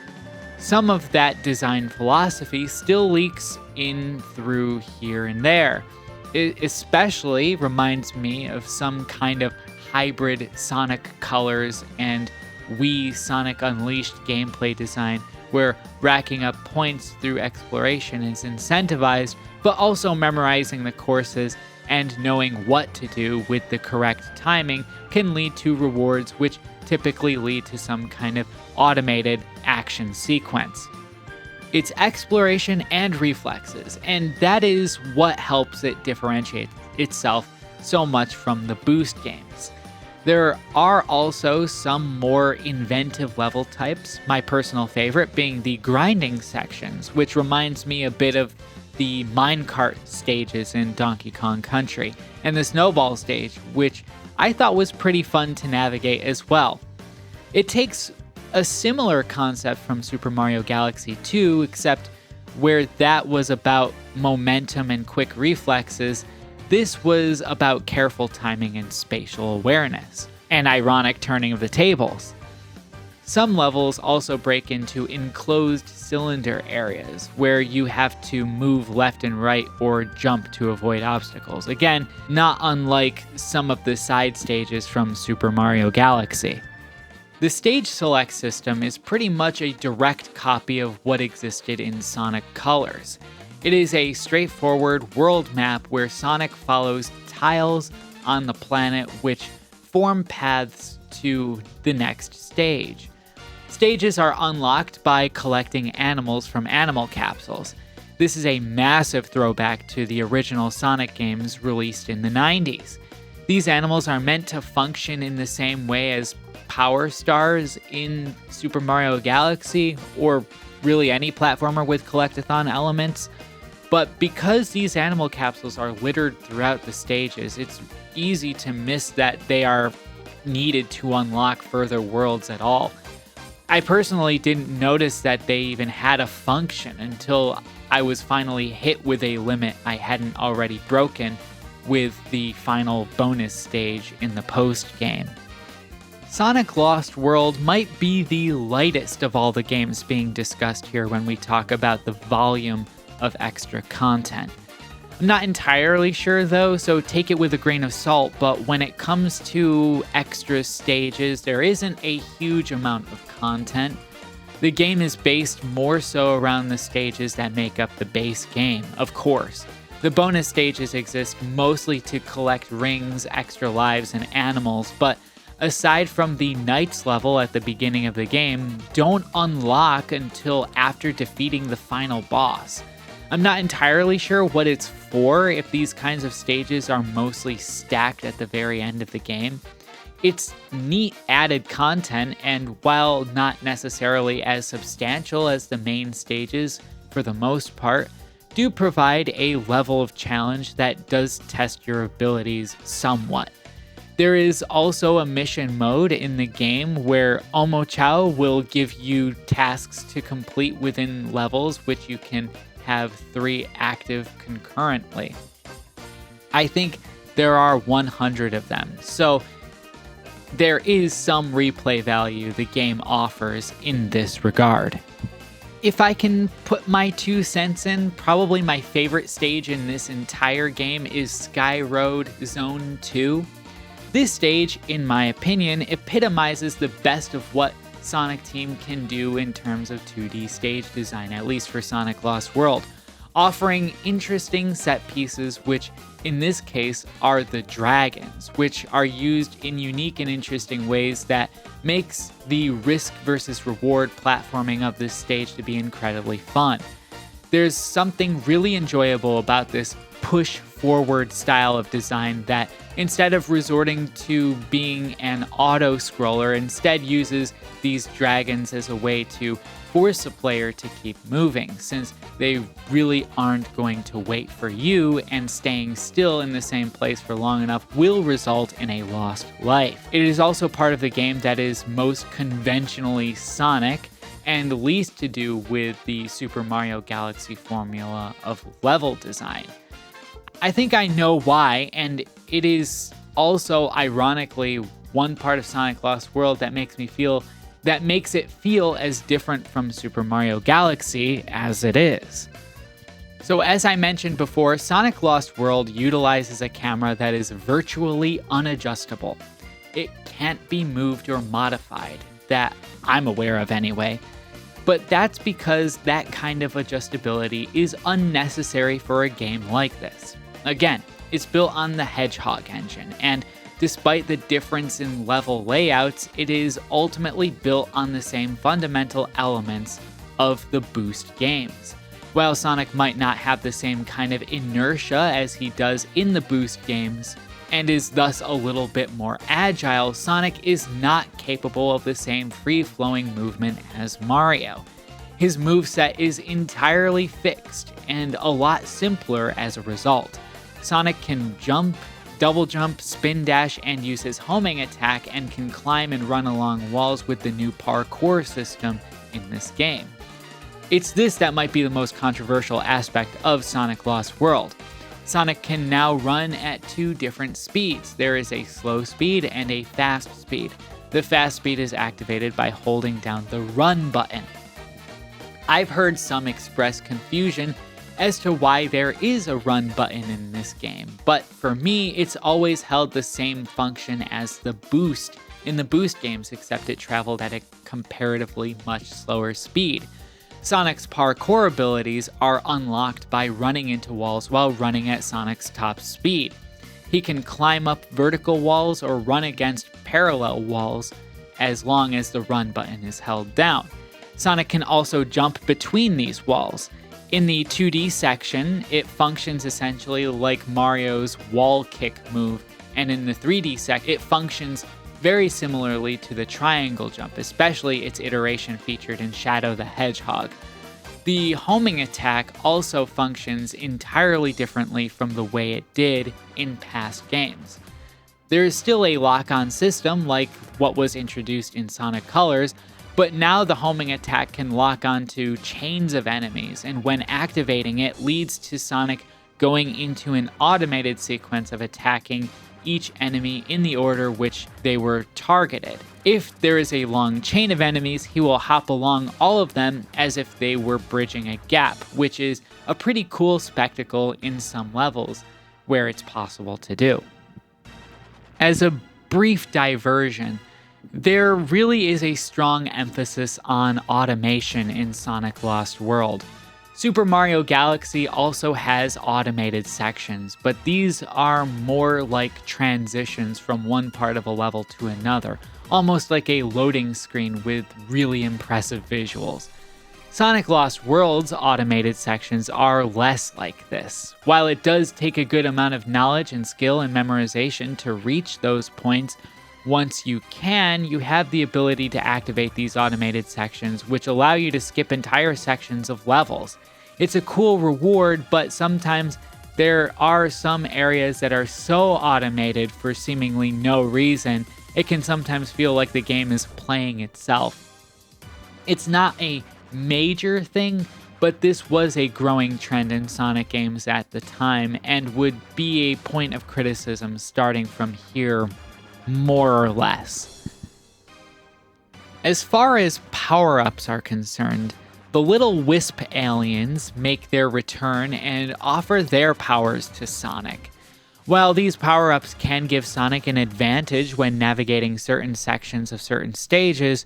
some of that design philosophy still leaks in through here and there. It especially reminds me of some kind of hybrid Sonic Colors and Wii Sonic Unleashed gameplay design where racking up points through exploration is incentivized, but also memorizing the courses and knowing what to do with the correct timing can lead to rewards which typically lead to some kind of automated action sequence. It's exploration and reflexes, and that is what helps it differentiate itself so much from the boost games. There are also some more inventive level types, my personal favorite being the grinding sections, which reminds me a bit of the minecart stages in Donkey Kong Country, and the snowball stage, which I thought was pretty fun to navigate as well. It takes a similar concept from Super Mario Galaxy 2, except where that was about momentum and quick reflexes, this was about careful timing and spatial awareness, and ironic turning of the tables. Some levels also break into enclosed cylinder areas where you have to move left and right or jump to avoid obstacles. Again, not unlike some of the side stages from Super Mario Galaxy. The stage select system is pretty much a direct copy of what existed in Sonic Colors. It is a straightforward world map where Sonic follows tiles on the planet which form paths to the next stage. Stages are unlocked by collecting animals from animal capsules. This is a massive throwback to the original Sonic games released in the 90s. These animals are meant to function in the same way as Power Stars in Super Mario Galaxy, or really any platformer with collectathon elements. But because these animal capsules are littered throughout the stages, it's easy to miss that they are needed to unlock further worlds at all. I personally didn't notice that they even had a function until I was finally hit with a limit I hadn't already broken with the final bonus stage in the post-game. Sonic Lost World might be the lightest of all the games being discussed here when we talk about the volume of extra content. I'm not entirely sure though, so take it with a grain of salt, but when it comes to extra stages, there isn't a huge amount of content. The game is based more so around the stages that make up the base game, of course. The bonus stages exist mostly to collect rings, extra lives, and animals, but aside from the Knights level at the beginning of the game, don't unlock until after defeating the final boss. I'm not entirely sure what it's for if these kinds of stages are mostly stacked at the very end of the game. It's neat added content, and while not necessarily as substantial as the main stages for the most part, do provide a level of challenge that does test your abilities somewhat. There is also a mission mode in the game where Omochao will give you tasks to complete within levels, which you can have 3 active concurrently. I think there are 100 of them, so there is some replay value the game offers in this regard. If I can put my 2 cents in, probably my favorite stage in this entire game is Sky Road Zone 2. This stage, in my opinion, epitomizes the best of what Sonic Team can do in terms of 2D stage design, at least for Sonic Lost World, offering interesting set pieces, which in this case are the dragons, which are used in unique and interesting ways that makes the risk versus reward platforming of this stage to be incredibly fun. There's something really enjoyable about this push forward style of design that, instead of resorting to being an auto scroller, instead uses these dragons as a way to force a player to keep moving, since they really aren't going to wait for you, and staying still in the same place for long enough will result in a lost life. It is also part of the game that is most conventionally Sonic, and least to do with the Super Mario Galaxy formula of level design. I think I know why, and it is also ironically one part of Sonic Lost World that makes it feel as different from Super Mario Galaxy as it is. So as I mentioned before, Sonic Lost World utilizes a camera that is virtually unadjustable. It can't be moved or modified, that I'm aware of anyway. But that's because that kind of adjustability is unnecessary for a game like this. Again, it's built on the Hedgehog engine, and despite the difference in level layouts, it is ultimately built on the same fundamental elements of the Boost games. While Sonic might not have the same kind of inertia as he does in the Boost games, and is thus a little bit more agile, Sonic is not capable of the same free-flowing movement as Mario. His moveset is entirely fixed, and a lot simpler as a result. Sonic can jump, double jump, spin dash, and use his homing attack, and can climb and run along walls with the new parkour system in this game. It's this that might be the most controversial aspect of Sonic Lost World. Sonic can now run at 2 different speeds. There is a slow speed and a fast speed. The fast speed is activated by holding down the run button. I've heard some express confusion as to why there is a run button in this game, but for me, it's always held the same function as the boost in the Boost games, except it traveled at a comparatively much slower speed. Sonic's parkour abilities are unlocked by running into walls while running at Sonic's top speed. He can climb up vertical walls or run against parallel walls as long as the run button is held down. Sonic can also jump between these walls. In the 2D section, it functions essentially like Mario's wall kick move, and in the 3D section, it functions very similarly to the triangle jump, especially its iteration featured in Shadow the Hedgehog. The homing attack also functions entirely differently from the way it did in past games. There is still a lock-on system like what was introduced in Sonic Colors, but now the homing attack can lock onto chains of enemies, and when activating it leads to Sonic going into an automated sequence of attacking each enemy in the order which they were targeted. If there is a long chain of enemies, he will hop along all of them as if they were bridging a gap, which is a pretty cool spectacle in some levels where it's possible to do. As a brief diversion, there really is a strong emphasis on automation in Sonic Lost World. Super Mario Galaxy also has automated sections, but these are more like transitions from one part of a level to another, almost like a loading screen with really impressive visuals. Sonic Lost World's automated sections are less like this. While it does take a good amount of knowledge and skill and memorization to reach those points, once you can, you have the ability to activate these automated sections, which allow you to skip entire sections of levels. It's a cool reward, but sometimes there are some areas that are so automated for seemingly no reason, it can sometimes feel like the game is playing itself. It's not a major thing, but this was a growing trend in Sonic games at the time and would be a point of criticism starting from here, more or less. As far as power-ups are concerned, the little wisp aliens make their return and offer their powers to Sonic. While these power-ups can give Sonic an advantage when navigating certain sections of certain stages,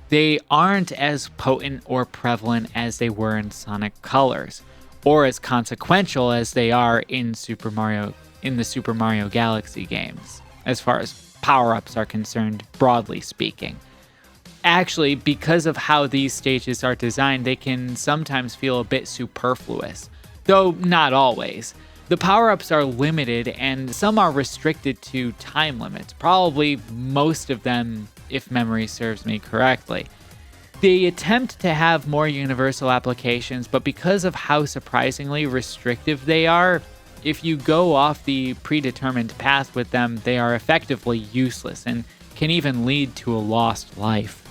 they aren't as potent or prevalent as they were in Sonic Colors, or as consequential as they are in the Super Mario Galaxy games, as far as power-ups are concerned, broadly speaking. Actually, because of how these stages are designed, they can sometimes feel a bit superfluous, though not always. The power-ups are limited and some are restricted to time limits, probably most of them if memory serves me correctly. They attempt to have more universal applications, but because of how surprisingly restrictive they are, if you go off the predetermined path with them, they are effectively useless and can even lead to a lost life.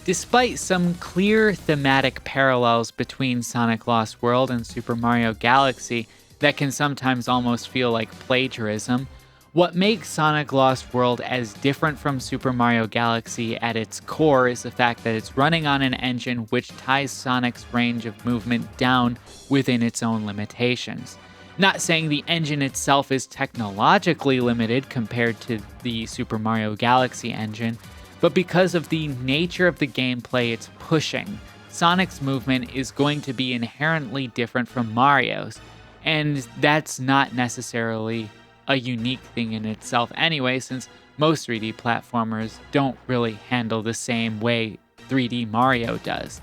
Despite some clear thematic parallels between Sonic Lost World and Super Mario Galaxy that can sometimes almost feel like plagiarism, what makes Sonic Lost World as different from Super Mario Galaxy at its core is the fact that it's running on an engine which ties Sonic's range of movement down within its own limitations. Not saying the engine itself is technologically limited compared to the Super Mario Galaxy engine, but because of the nature of the gameplay it's pushing, Sonic's movement is going to be inherently different from Mario's, and that's not necessarily a unique thing in itself anyway, since most 3D platformers don't really handle the same way 3D Mario does.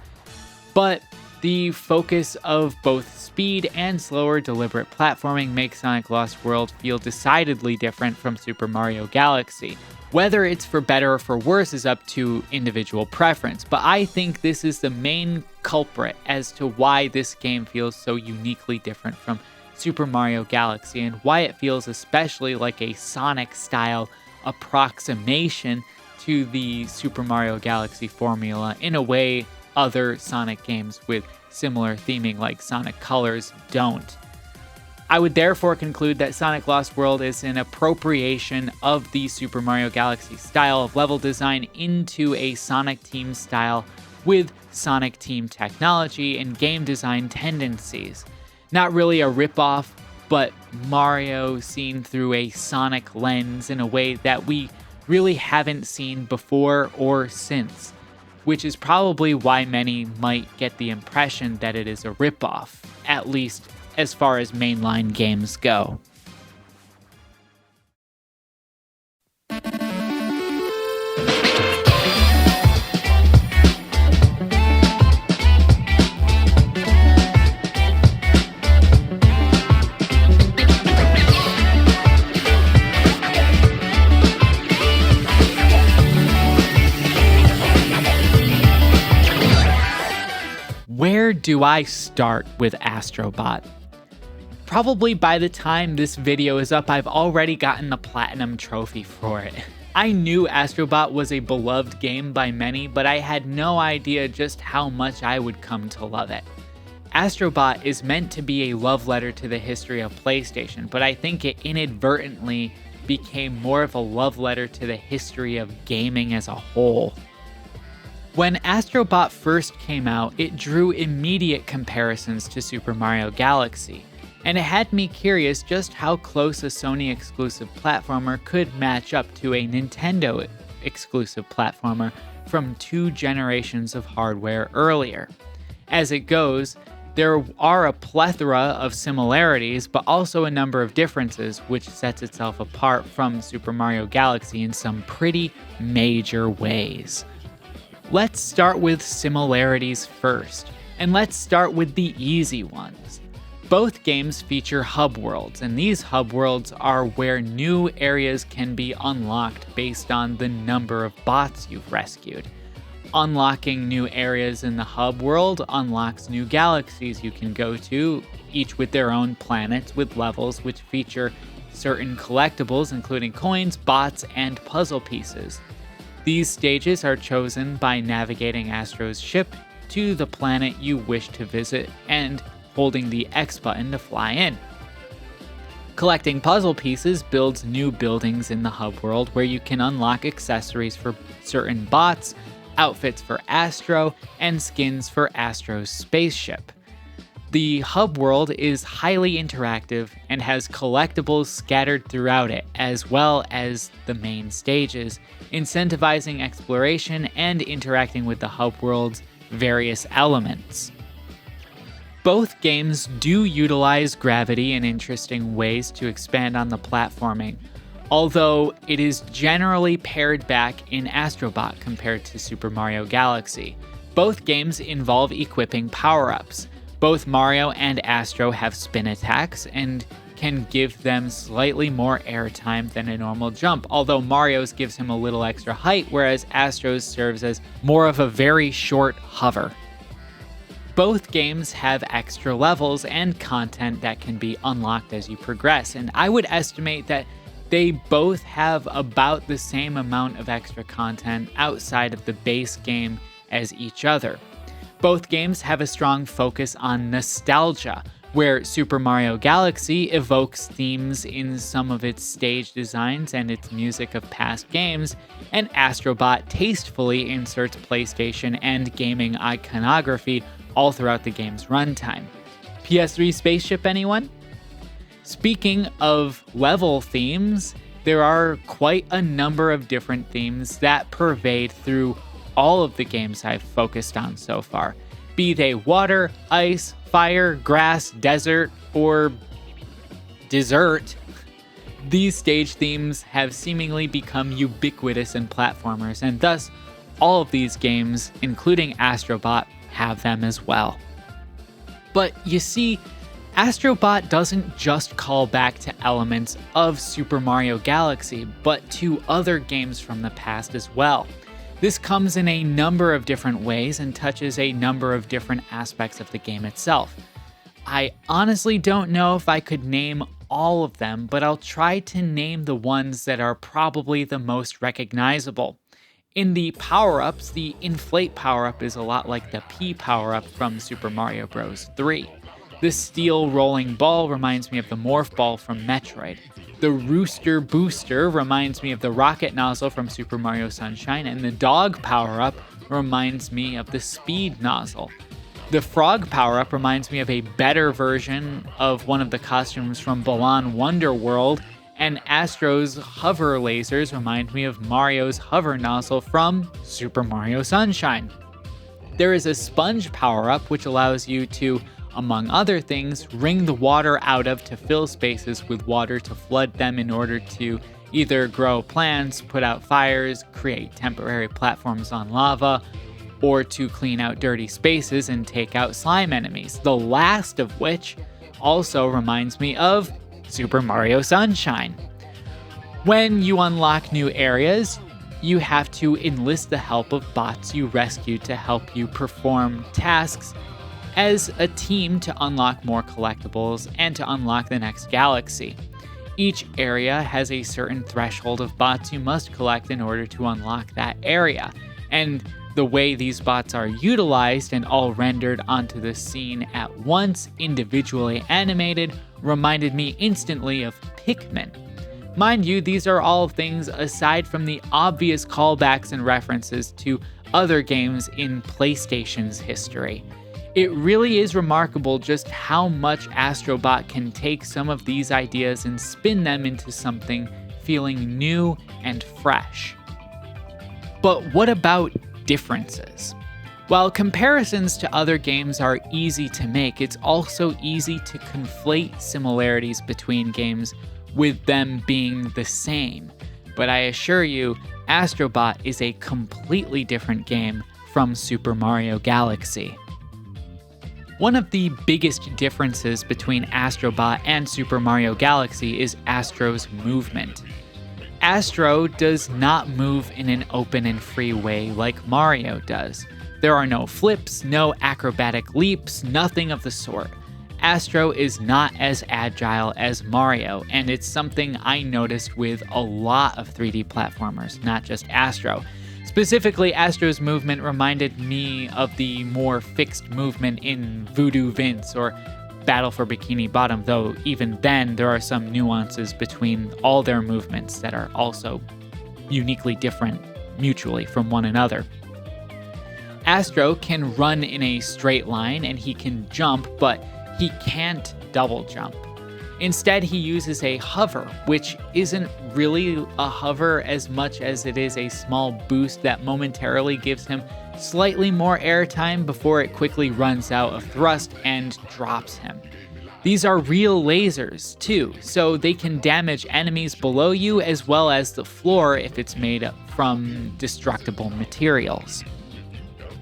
But the focus of both speed and slower deliberate platforming makes Sonic Lost World feel decidedly different from Super Mario Galaxy. Whether it's for better or for worse is up to individual preference, but I think this is the main culprit as to why this game feels so uniquely different from Super Mario Galaxy and why it feels especially like a Sonic-style approximation to the Super Mario Galaxy formula in a way other Sonic games with similar theming like Sonic Colors don't. I would therefore conclude that Sonic Lost World is an appropriation of the Super Mario Galaxy style of level design into a Sonic Team style with Sonic Team technology and game design tendencies. Not really a ripoff, but Mario seen through a Sonic lens in a way that we really haven't seen before or since, which is probably why many might get the impression that it is a ripoff, at least as far as mainline games go. Where do I start with Astrobot? Probably by the time this video is up, I've already gotten the platinum trophy for it. I knew Astrobot was a beloved game by many, but I had no idea just how much I would come to love it. Astrobot is meant to be a love letter to the history of PlayStation, but I think it inadvertently became more of a love letter to the history of gaming as a whole. When Astrobot first came out, it drew immediate comparisons to Super Mario Galaxy, and it had me curious just how close a Sony exclusive platformer could match up to a Nintendo exclusive platformer from 2 generations of hardware earlier. As it goes, There are a plethora of similarities, but also a number of differences, which sets itself apart from Super Mario Galaxy in some pretty major ways. Let's start with similarities first, and let's start with the easy ones. Both games feature hub worlds, and these hub worlds are where new areas can be unlocked based on the number of bots you've rescued. Unlocking new areas in the hub world unlocks new galaxies you can go to, each with their own planets with levels which feature certain collectibles including coins, bots, and puzzle pieces. These stages are chosen by navigating Astro's ship to the planet you wish to visit and holding the X button to fly in. Collecting puzzle pieces builds new buildings in the hub world where you can unlock accessories for certain bots, outfits for Astro, and skins for Astro's spaceship. The hub world is highly interactive and has collectibles scattered throughout it, as well as the main stages, incentivizing exploration and interacting with the hub world's various elements. Both games do utilize gravity in interesting ways to expand on the platforming, although it is generally pared back in Astrobot compared to Super Mario Galaxy. Both games involve equipping power-ups. Both Mario and Astro have spin attacks and can give them slightly more airtime than a normal jump, although Mario's gives him a little extra height, whereas Astro's serves as more of a very short hover. Both games have extra levels and content that can be unlocked as you progress, and I would estimate that they both have about the same amount of extra content outside of the base game as each other. Both games have a strong focus on nostalgia, where Super Mario Galaxy evokes themes in some of its stage designs and its music of past games, and Astrobot tastefully inserts PlayStation and gaming iconography all throughout the game's runtime. PS3 spaceship, anyone? Speaking of level themes, there are quite a number of different themes that pervade through all of the games I've focused on so far, be they water, ice, fire, grass, desert, or dessert. These stage themes have seemingly become ubiquitous in platformers, and thus all of these games, including Astrobot, have them as well. But you see, Astrobot doesn't just call back to elements of Super Mario Galaxy, but to other games from the past as well. This comes in a number of different ways and touches a number of different aspects of the game itself. I honestly don't know if I could name all of them, but I'll try to name the ones that are probably the most recognizable. In the power-ups, the inflate power-up is a lot like the P power-up from Super Mario Bros. 3. The steel rolling ball reminds me of the morph ball from Metroid. The rooster booster reminds me of the rocket nozzle from Super Mario Sunshine, and the dog power-up reminds me of the speed nozzle. The frog power-up reminds me of a better version of one of the costumes from Balan Wonder World, and Astro's hover lasers remind me of Mario's hover nozzle from Super Mario Sunshine. There is a sponge power-up which allows you to, among other things, wring the water out of to fill spaces with water to flood them in order to either grow plants, put out fires, create temporary platforms on lava, or to clean out dirty spaces and take out slime enemies, the last of which also reminds me of Super Mario Sunshine. When you unlock new areas, you have to enlist the help of bots you rescue to help you perform tasks as a team to unlock more collectibles and to unlock the next galaxy. Each area has a certain threshold of bots you must collect in order to unlock that area, and the way these bots are utilized and all rendered onto the scene at once, individually animated, reminded me instantly of Pikmin. Mind you, these are all things aside from the obvious callbacks and references to other games in PlayStation's history. It really is remarkable just how much Astrobot can take some of these ideas and spin them into something feeling new and fresh. But what about differences? While comparisons to other games are easy to make, it's also easy to conflate similarities between games with them being the same. But I assure you, Astrobot is a completely different game from Super Mario Galaxy. One of the biggest differences between Astrobot and Super Mario Galaxy is Astro's movement. Astro does not move in an open and free way like Mario does. There are no flips, no acrobatic leaps, nothing of the sort. Astro is not as agile as Mario, and it's something I noticed with a lot of 3D platformers, not just Astro. Specifically, Astro's movement reminded me of the more fixed movement in Voodoo Vince or Battle for Bikini Bottom, though even then there are some nuances between all their movements that are also uniquely different mutually from one another. Astro can run in a straight line and he can jump, but he can't double jump. Instead, he uses a hover, which isn't really a hover as much as it is a small boost that momentarily gives him slightly more airtime before it quickly runs out of thrust and drops him. These are real lasers, too, so they can damage enemies below you as well as the floor if it's made from destructible materials.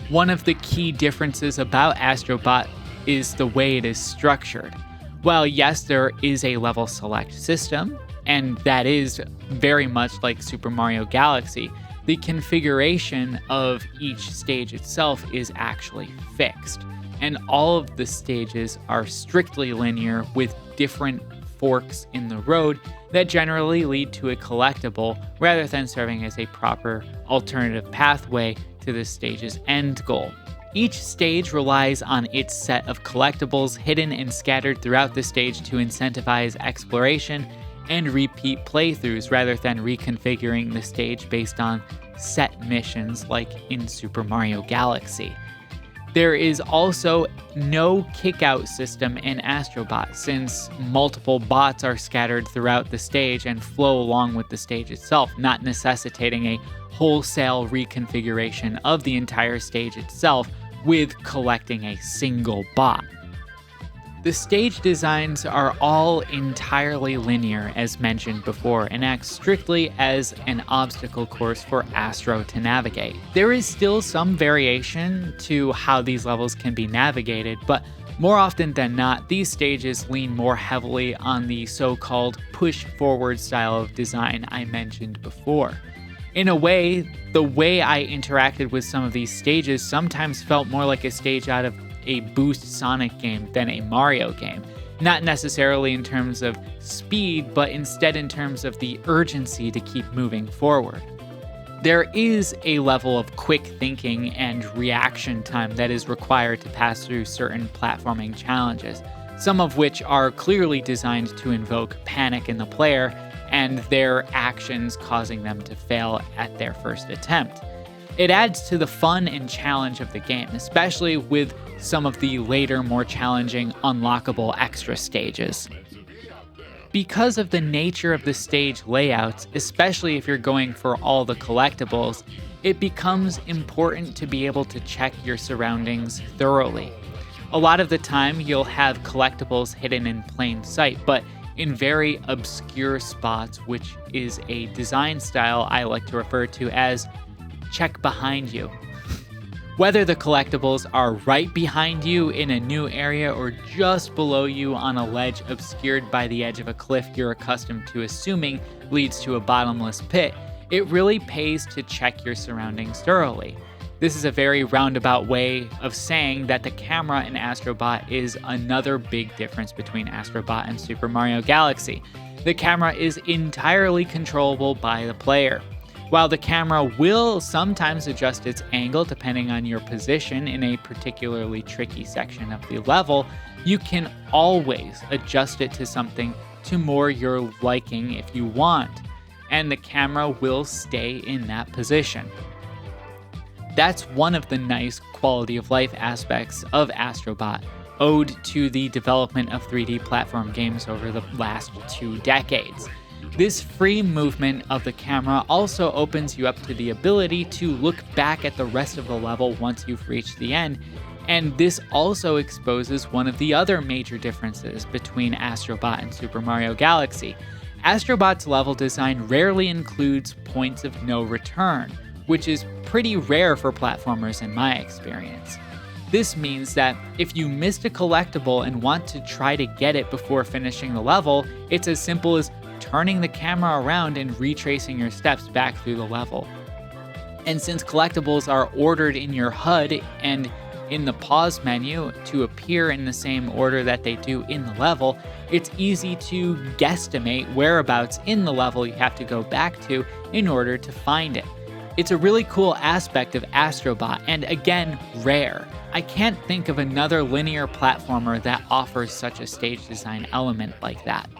One of the key differences about Astrobot is the way it is structured. While yes, there is a level select system, and that is very much like Super Mario Galaxy, the configuration of each stage itself is actually fixed. And all of the stages are strictly linear with different forks in the road that generally lead to a collectible rather than serving as a proper alternative pathway to the stage's end goal. Each stage relies on its set of collectibles hidden and scattered throughout the stage to incentivize exploration and repeat playthroughs rather than reconfiguring the stage based on set missions like in Super Mario Galaxy. There is also no kick-out system in Astrobot, since multiple bots are scattered throughout the stage and flow along with the stage itself, not necessitating a wholesale reconfiguration of the entire stage itself with collecting a single bot. The stage designs are all entirely linear, as mentioned before, and act strictly as an obstacle course for Astro to navigate. There is still some variation to how these levels can be navigated, but more often than not, these stages lean more heavily on the so-called push-forward style of design I mentioned before. In a way, the way I interacted with some of these stages sometimes felt more like a stage out of a Boost Sonic game than a Mario game. Not necessarily in terms of speed, but instead in terms of the urgency to keep moving forward. There is a level of quick thinking and reaction time that is required to pass through certain platforming challenges, some of which are clearly designed to invoke panic in the player and their actions causing them to fail at their first attempt. It adds to the fun and challenge of the game, especially with some of the later, more challenging, unlockable extra stages. Because of the nature of the stage layouts, especially if you're going for all the collectibles, it becomes important to be able to check your surroundings thoroughly. A lot of the time, you'll have collectibles hidden in plain sight, but in very obscure spots, which is a design style I like to refer to as check behind you. Whether the collectibles are right behind you in a new area or just below you on a ledge obscured by the edge of a cliff you're accustomed to assuming leads to a bottomless pit, it really pays to check your surroundings thoroughly. This is a very roundabout way of saying that the camera in Astrobot is another big difference between Astrobot and Super Mario Galaxy. The camera is entirely controllable by the player. While the camera will sometimes adjust its angle depending on your position in a particularly tricky section of the level, you can always adjust it to something to more your liking if you want, and the camera will stay in that position. That's one of the nice quality of life aspects of Astrobot, owed to the development of 3D platform games over the last 2 decades. This free movement of the camera also opens you up to the ability to look back at the rest of the level once you've reached the end, and this also exposes one of the other major differences between Astrobot and Super Mario Galaxy. Astrobot's level design rarely includes points of no return, which is pretty rare for platformers in my experience. This means that if you missed a collectible and want to try to get it before finishing the level, it's as simple as turning the camera around and retracing your steps back through the level. And since collectibles are ordered in your HUD and in the pause menu to appear in the same order that they do in the level, it's easy to guesstimate whereabouts in the level you have to go back to in order to find it. It's a really cool aspect of Astrobot, and again, rare. I can't think of another linear platformer that offers such a stage design element like that.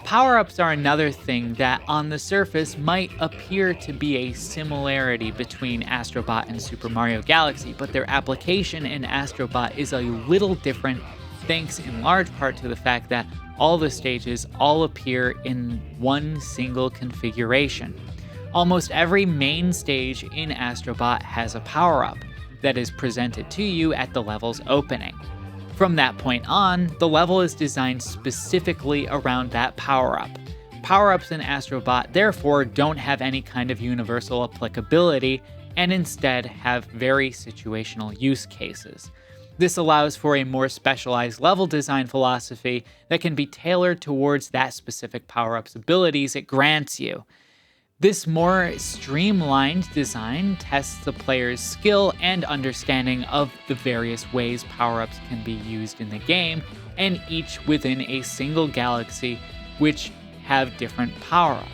Power-ups are another thing that on the surface might appear to be a similarity between Astrobot and Super Mario Galaxy, but their application in Astrobot is a little different thanks in large part to the fact that all the stages all appear in one single configuration. Almost every main stage in Astrobot has a power-up that is presented to you at the level's opening. From that point on, the level is designed specifically around that power-up. Power-ups in Astrobot therefore don't have any kind of universal applicability and instead have very situational use cases. This allows for a more specialized level design philosophy that can be tailored towards that specific power-up's abilities it grants you. This more streamlined design tests the player's skill and understanding of the various ways power-ups can be used in the game, and each within a single galaxy, which have different power-ups.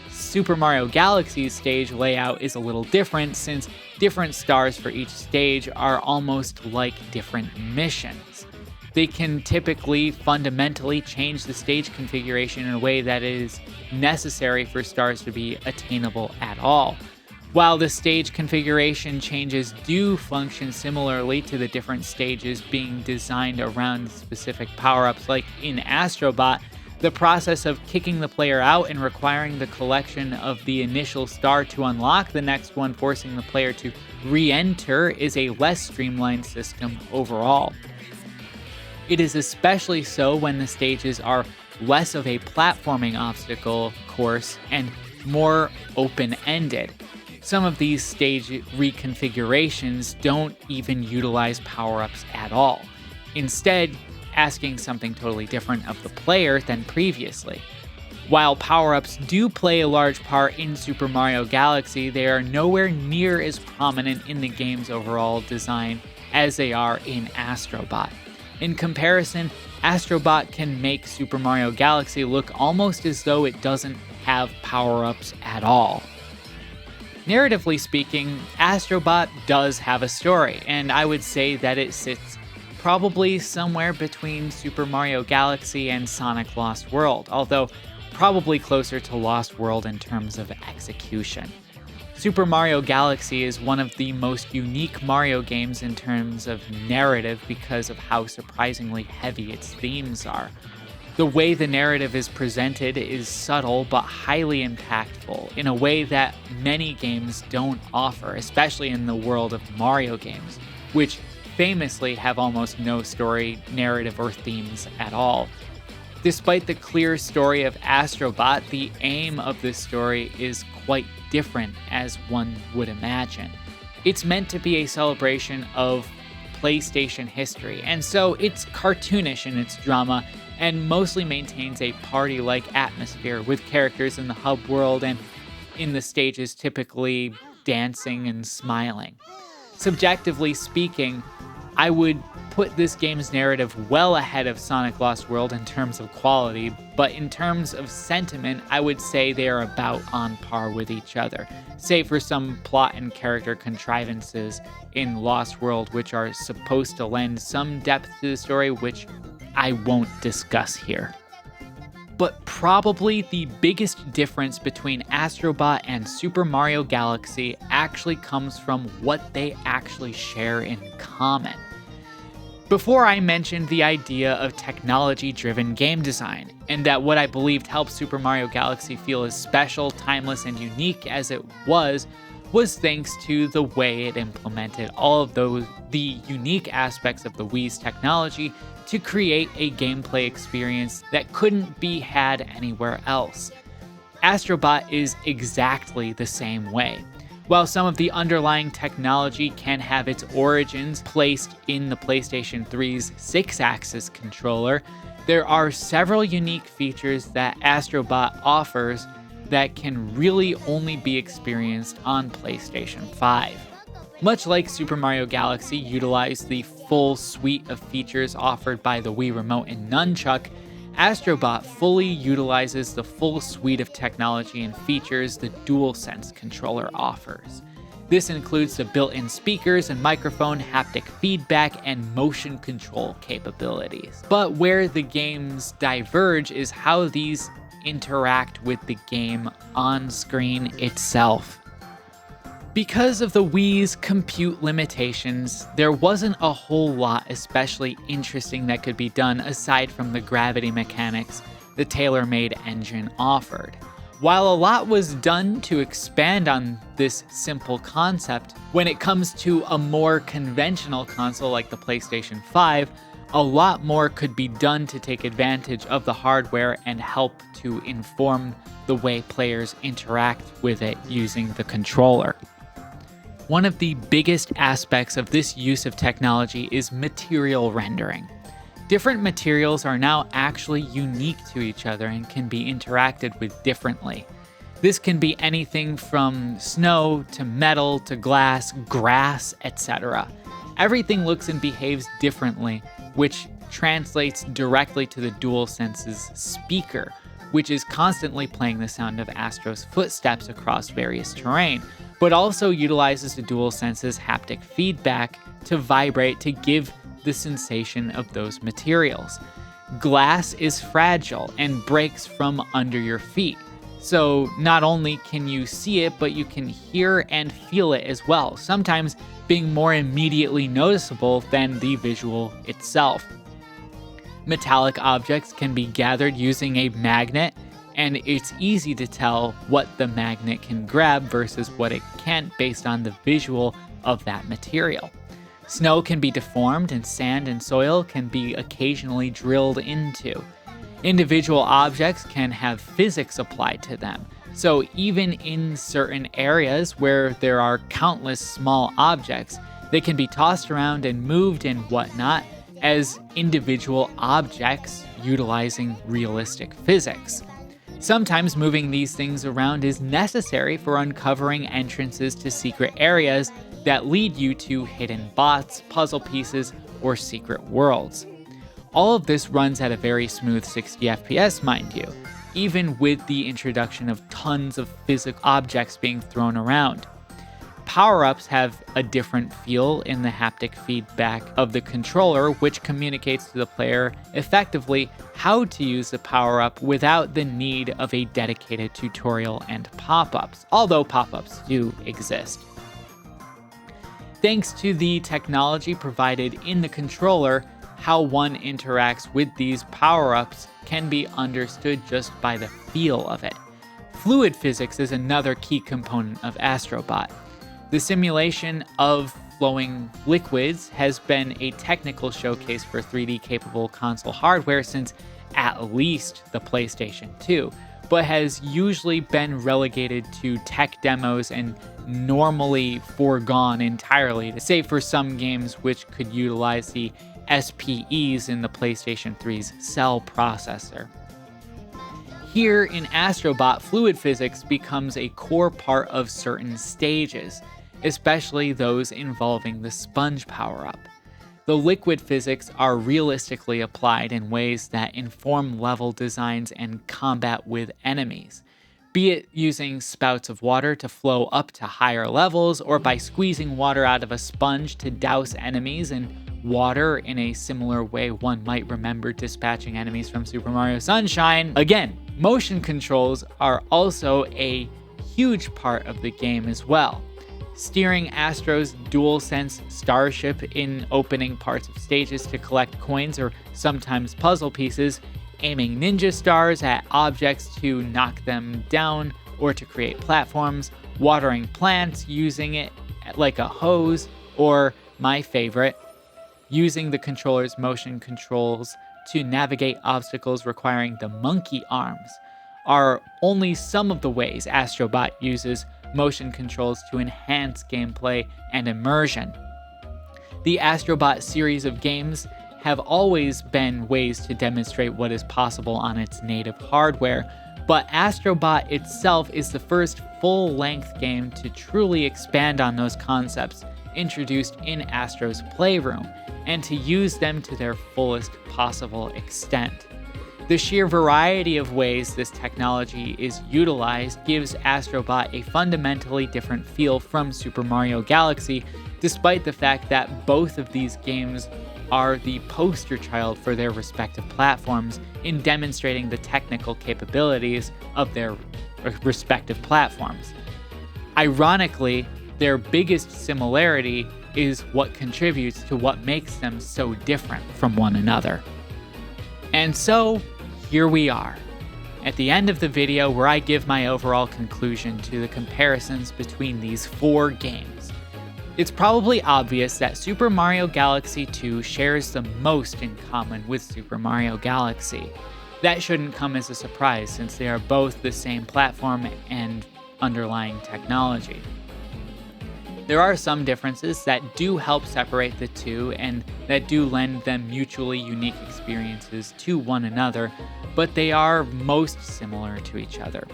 Super Mario Galaxy's stage layout is a little different since different stars for each stage are almost like different missions. They can typically fundamentally change the stage configuration in a way that is necessary for stars to be attainable at all. While the stage configuration changes do function similarly to the different stages being designed around specific power-ups like in Astrobot, the process of kicking the player out and requiring the collection of the initial star to unlock the next one, forcing the player to re-enter, is a less streamlined system overall. It is especially so when the stages are less of a platforming obstacle course and more open-ended. Some of these stage reconfigurations don't even utilize power-ups at all, instead asking something totally different of the player than previously. While power-ups do play a large part in Super Mario Galaxy, they are nowhere near as prominent in the game's overall design as they are in Astrobot. In comparison, Astrobot can make Super Mario Galaxy look almost as though it doesn't have power-ups at all. Narratively speaking, Astrobot does have a story, and I would say that it sits probably somewhere between Super Mario Galaxy and Sonic Lost World, although probably closer to Lost World in terms of execution. Super Mario Galaxy is one of the most unique Mario games in terms of narrative because of how surprisingly heavy its themes are. The way the narrative is presented is subtle but highly impactful in a way that many games don't offer, especially in the world of Mario games, which famously have almost no story, narrative, or themes at all. Despite the clear story of Astrobot, the aim of this story is quite different as one would imagine. It's meant to be a celebration of PlayStation history, and so it's cartoonish in its drama and mostly maintains a party-like atmosphere with characters in the hub world and in the stages typically dancing and smiling. Subjectively speaking, I would put this game's narrative well ahead of Sonic Lost World in terms of quality, but in terms of sentiment, I would say they are about on par with each other, save for some plot and character contrivances in Lost World which are supposed to lend some depth to the story, which I won't discuss here. But probably the biggest difference between Astrobot and Super Mario Galaxy actually comes from what they actually share in common. Before, I mentioned the idea of technology-driven game design, and that what I believed helped Super Mario Galaxy feel as special, timeless, and unique as it was thanks to the way it implemented all of the unique aspects of the Wii's technology to create a gameplay experience that couldn't be had anywhere else. Astrobot is exactly the same way. While some of the underlying technology can have its origins placed in the PlayStation 3's 6-axis controller, there are several unique features that Astrobot offers that can really only be experienced on PlayStation 5. Much like Super Mario Galaxy utilized the full suite of features offered by the Wii Remote and Nunchuck, Astrobot fully utilizes the full suite of technology and features the DualSense controller offers. This includes the built-in speakers and microphone, haptic feedback, and motion control capabilities. But where the games diverge is how these interact with the game on screen itself. Because of the Wii's compute limitations, there wasn't a whole lot especially interesting that could be done aside from the gravity mechanics the tailor-made engine offered. While a lot was done to expand on this simple concept, when it comes to a more conventional console like the PlayStation 5, a lot more could be done to take advantage of the hardware and help to inform the way players interact with it using the controller. One of the biggest aspects of this use of technology is material rendering. Different materials are now actually unique to each other and can be interacted with differently. This can be anything from snow to metal to glass, grass, etc. Everything looks and behaves differently, which translates directly to the DualSense's speaker, which is constantly playing the sound of Astro's footsteps across various terrain, but also utilizes the DualSense's haptic feedback to vibrate to give the sensation of those materials. Glass is fragile and breaks from under your feet, so not only can you see it, but you can hear and feel it as well, sometimes being more immediately noticeable than the visual itself. Metallic objects can be gathered using a magnet, and it's easy to tell what the magnet can grab versus what it can't based on the visual of that material. Snow can be deformed, and sand and soil can be occasionally drilled into. Individual objects can have physics applied to them, so even in certain areas where there are countless small objects, they can be tossed around and moved and whatnot as individual objects utilizing realistic physics. Sometimes moving these things around is necessary for uncovering entrances to secret areas that lead you to hidden bots, puzzle pieces, or secret worlds. All of this runs at a very smooth 60 FPS, mind you, even with the introduction of tons of physical objects being thrown around. Power-ups have a different feel in the haptic feedback of the controller, which communicates to the player effectively how to use the power-up without the need of a dedicated tutorial and pop-ups, although pop-ups do exist. Thanks to the technology provided in the controller, how one interacts with these power-ups can be understood just by the feel of it. Fluid physics is another key component of Astrobot. The simulation of flowing liquids has been a technical showcase for 3D-capable console hardware since at least the PlayStation 2, but has usually been relegated to tech demos and normally foregone entirely, save for some games which could utilize the SPEs in the PlayStation 3's cell processor. Here in Astrobot, fluid physics becomes a core part of certain stages, especially those involving the sponge power-up. The liquid physics are realistically applied in ways that inform level designs and combat with enemies, be it using spouts of water to flow up to higher levels, or by squeezing water out of a sponge to douse enemies in water in a similar way one might remember dispatching enemies from Super Mario Sunshine. Again, motion controls are also a huge part of the game as well. steering Astro's DualSense starship in opening parts of stages to collect coins or sometimes puzzle pieces, aiming ninja stars at objects to knock them down or to create platforms, watering plants using it like a hose, or, my favorite, using the controller's motion controls to navigate obstacles requiring the monkey arms, are only some of the ways Astrobot uses motion controls to enhance gameplay and immersion. The Astrobot series of games have always been ways to demonstrate what is possible on its native hardware, but Astrobot itself is the first full-length game to truly expand on those concepts introduced in Astro's Playroom, and to use them to their fullest possible extent. The sheer variety of ways this technology is utilized gives Astrobot a fundamentally different feel from Super Mario Galaxy, despite the fact that both of these games are the poster child for their respective platforms in demonstrating the technical capabilities of their respective platforms. Ironically, their biggest similarity is what contributes to what makes them so different from one another. And so, here we are, at the end of the video where I give my overall conclusion to the comparisons between these four games. It's probably obvious that Super Mario Galaxy 2 shares the most in common with Super Mario Galaxy. That shouldn't come as a surprise since they are both the same platform and underlying technology. There are some differences that do help separate the two and that do lend them mutually unique experiences to one another, but they are most similar to each other.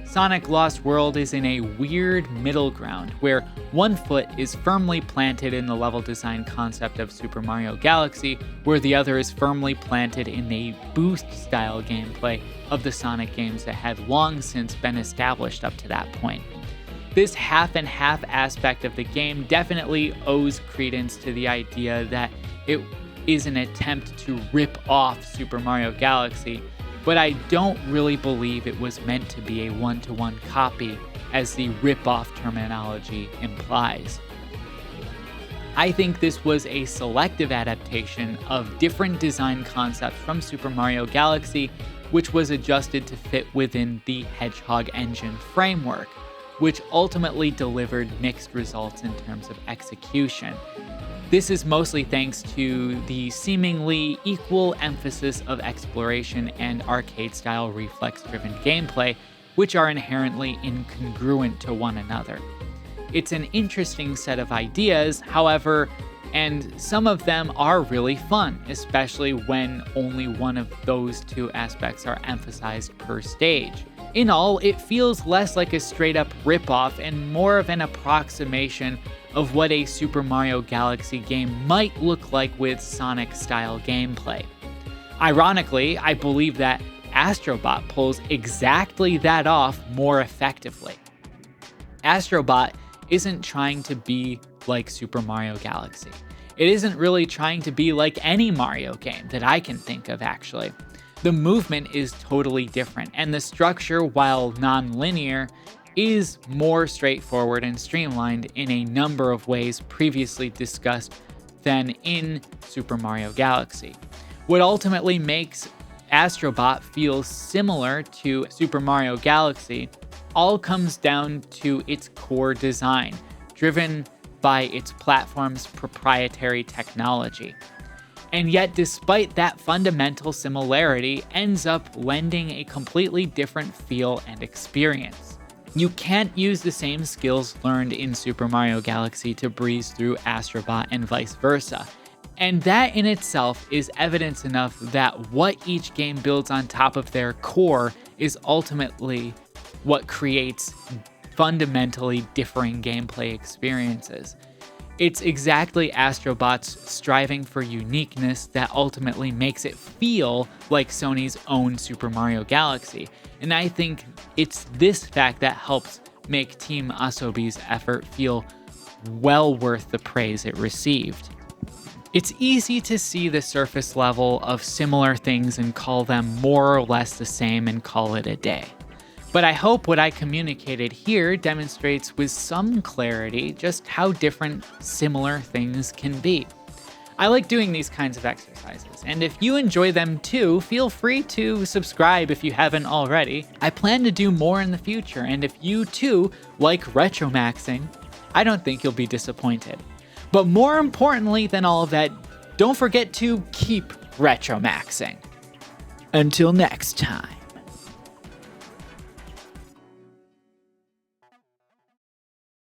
Sonic Lost World is in a weird middle ground where one foot is firmly planted in the level design concept of Super Mario Galaxy, where the other is firmly planted in the boost-style gameplay of the Sonic games that had long since been established up to that point. This half-and-half aspect of the game definitely owes credence to the idea that it is an attempt to rip off Super Mario Galaxy, but I don't really believe it was meant to be a one-to-one copy, as the rip-off terminology implies. I think this was a selective adaptation of different design concepts from Super Mario Galaxy, which was adjusted to fit within the Hedgehog engine framework, which ultimately delivered mixed results in terms of execution. This is mostly thanks to the seemingly equal emphasis of exploration and arcade-style reflex-driven gameplay, which are inherently incongruent to one another. It's an interesting set of ideas, however, and some of them are really fun, especially when only one of those two aspects are emphasized per stage. In all, it feels less like a straight-up rip-off and more of an approximation of what a Super Mario Galaxy game might look like with Sonic-style gameplay. Ironically, I believe that Astrobot pulls exactly that off more effectively. Astrobot isn't trying to be like Super Mario Galaxy. It isn't really trying to be like any Mario game that I can think of, actually. The movement is totally different, and the structure, while non-linear, is more straightforward and streamlined in a number of ways previously discussed than in Super Mario Galaxy. What ultimately makes Astrobot feel similar to Super Mario Galaxy all comes down to its core design, driven by its platform's proprietary technology. And yet, despite that fundamental similarity, ends up lending a completely different feel and experience. You can't use the same skills learned in Super Mario Galaxy to breeze through Astrobot and vice versa. And that in itself is evidence enough that what each game builds on top of their core is ultimately what creates fundamentally differing gameplay experiences. It's exactly Astrobot's striving for uniqueness that ultimately makes it feel like Sony's own Super Mario Galaxy, and I think it's this fact that helps make Team Asobi's effort feel well worth the praise it received. It's easy to see the surface level of similar things and call them more or less the same and call it a day. But I hope what I communicated here demonstrates with some clarity just how different similar things can be. I like doing these kinds of exercises, and if you enjoy them too, feel free to subscribe if you haven't already. I plan to do more in the future, and if you too like retromaxing, I don't think you'll be disappointed. But more importantly than all of that, don't forget to keep retromaxing. Until next time.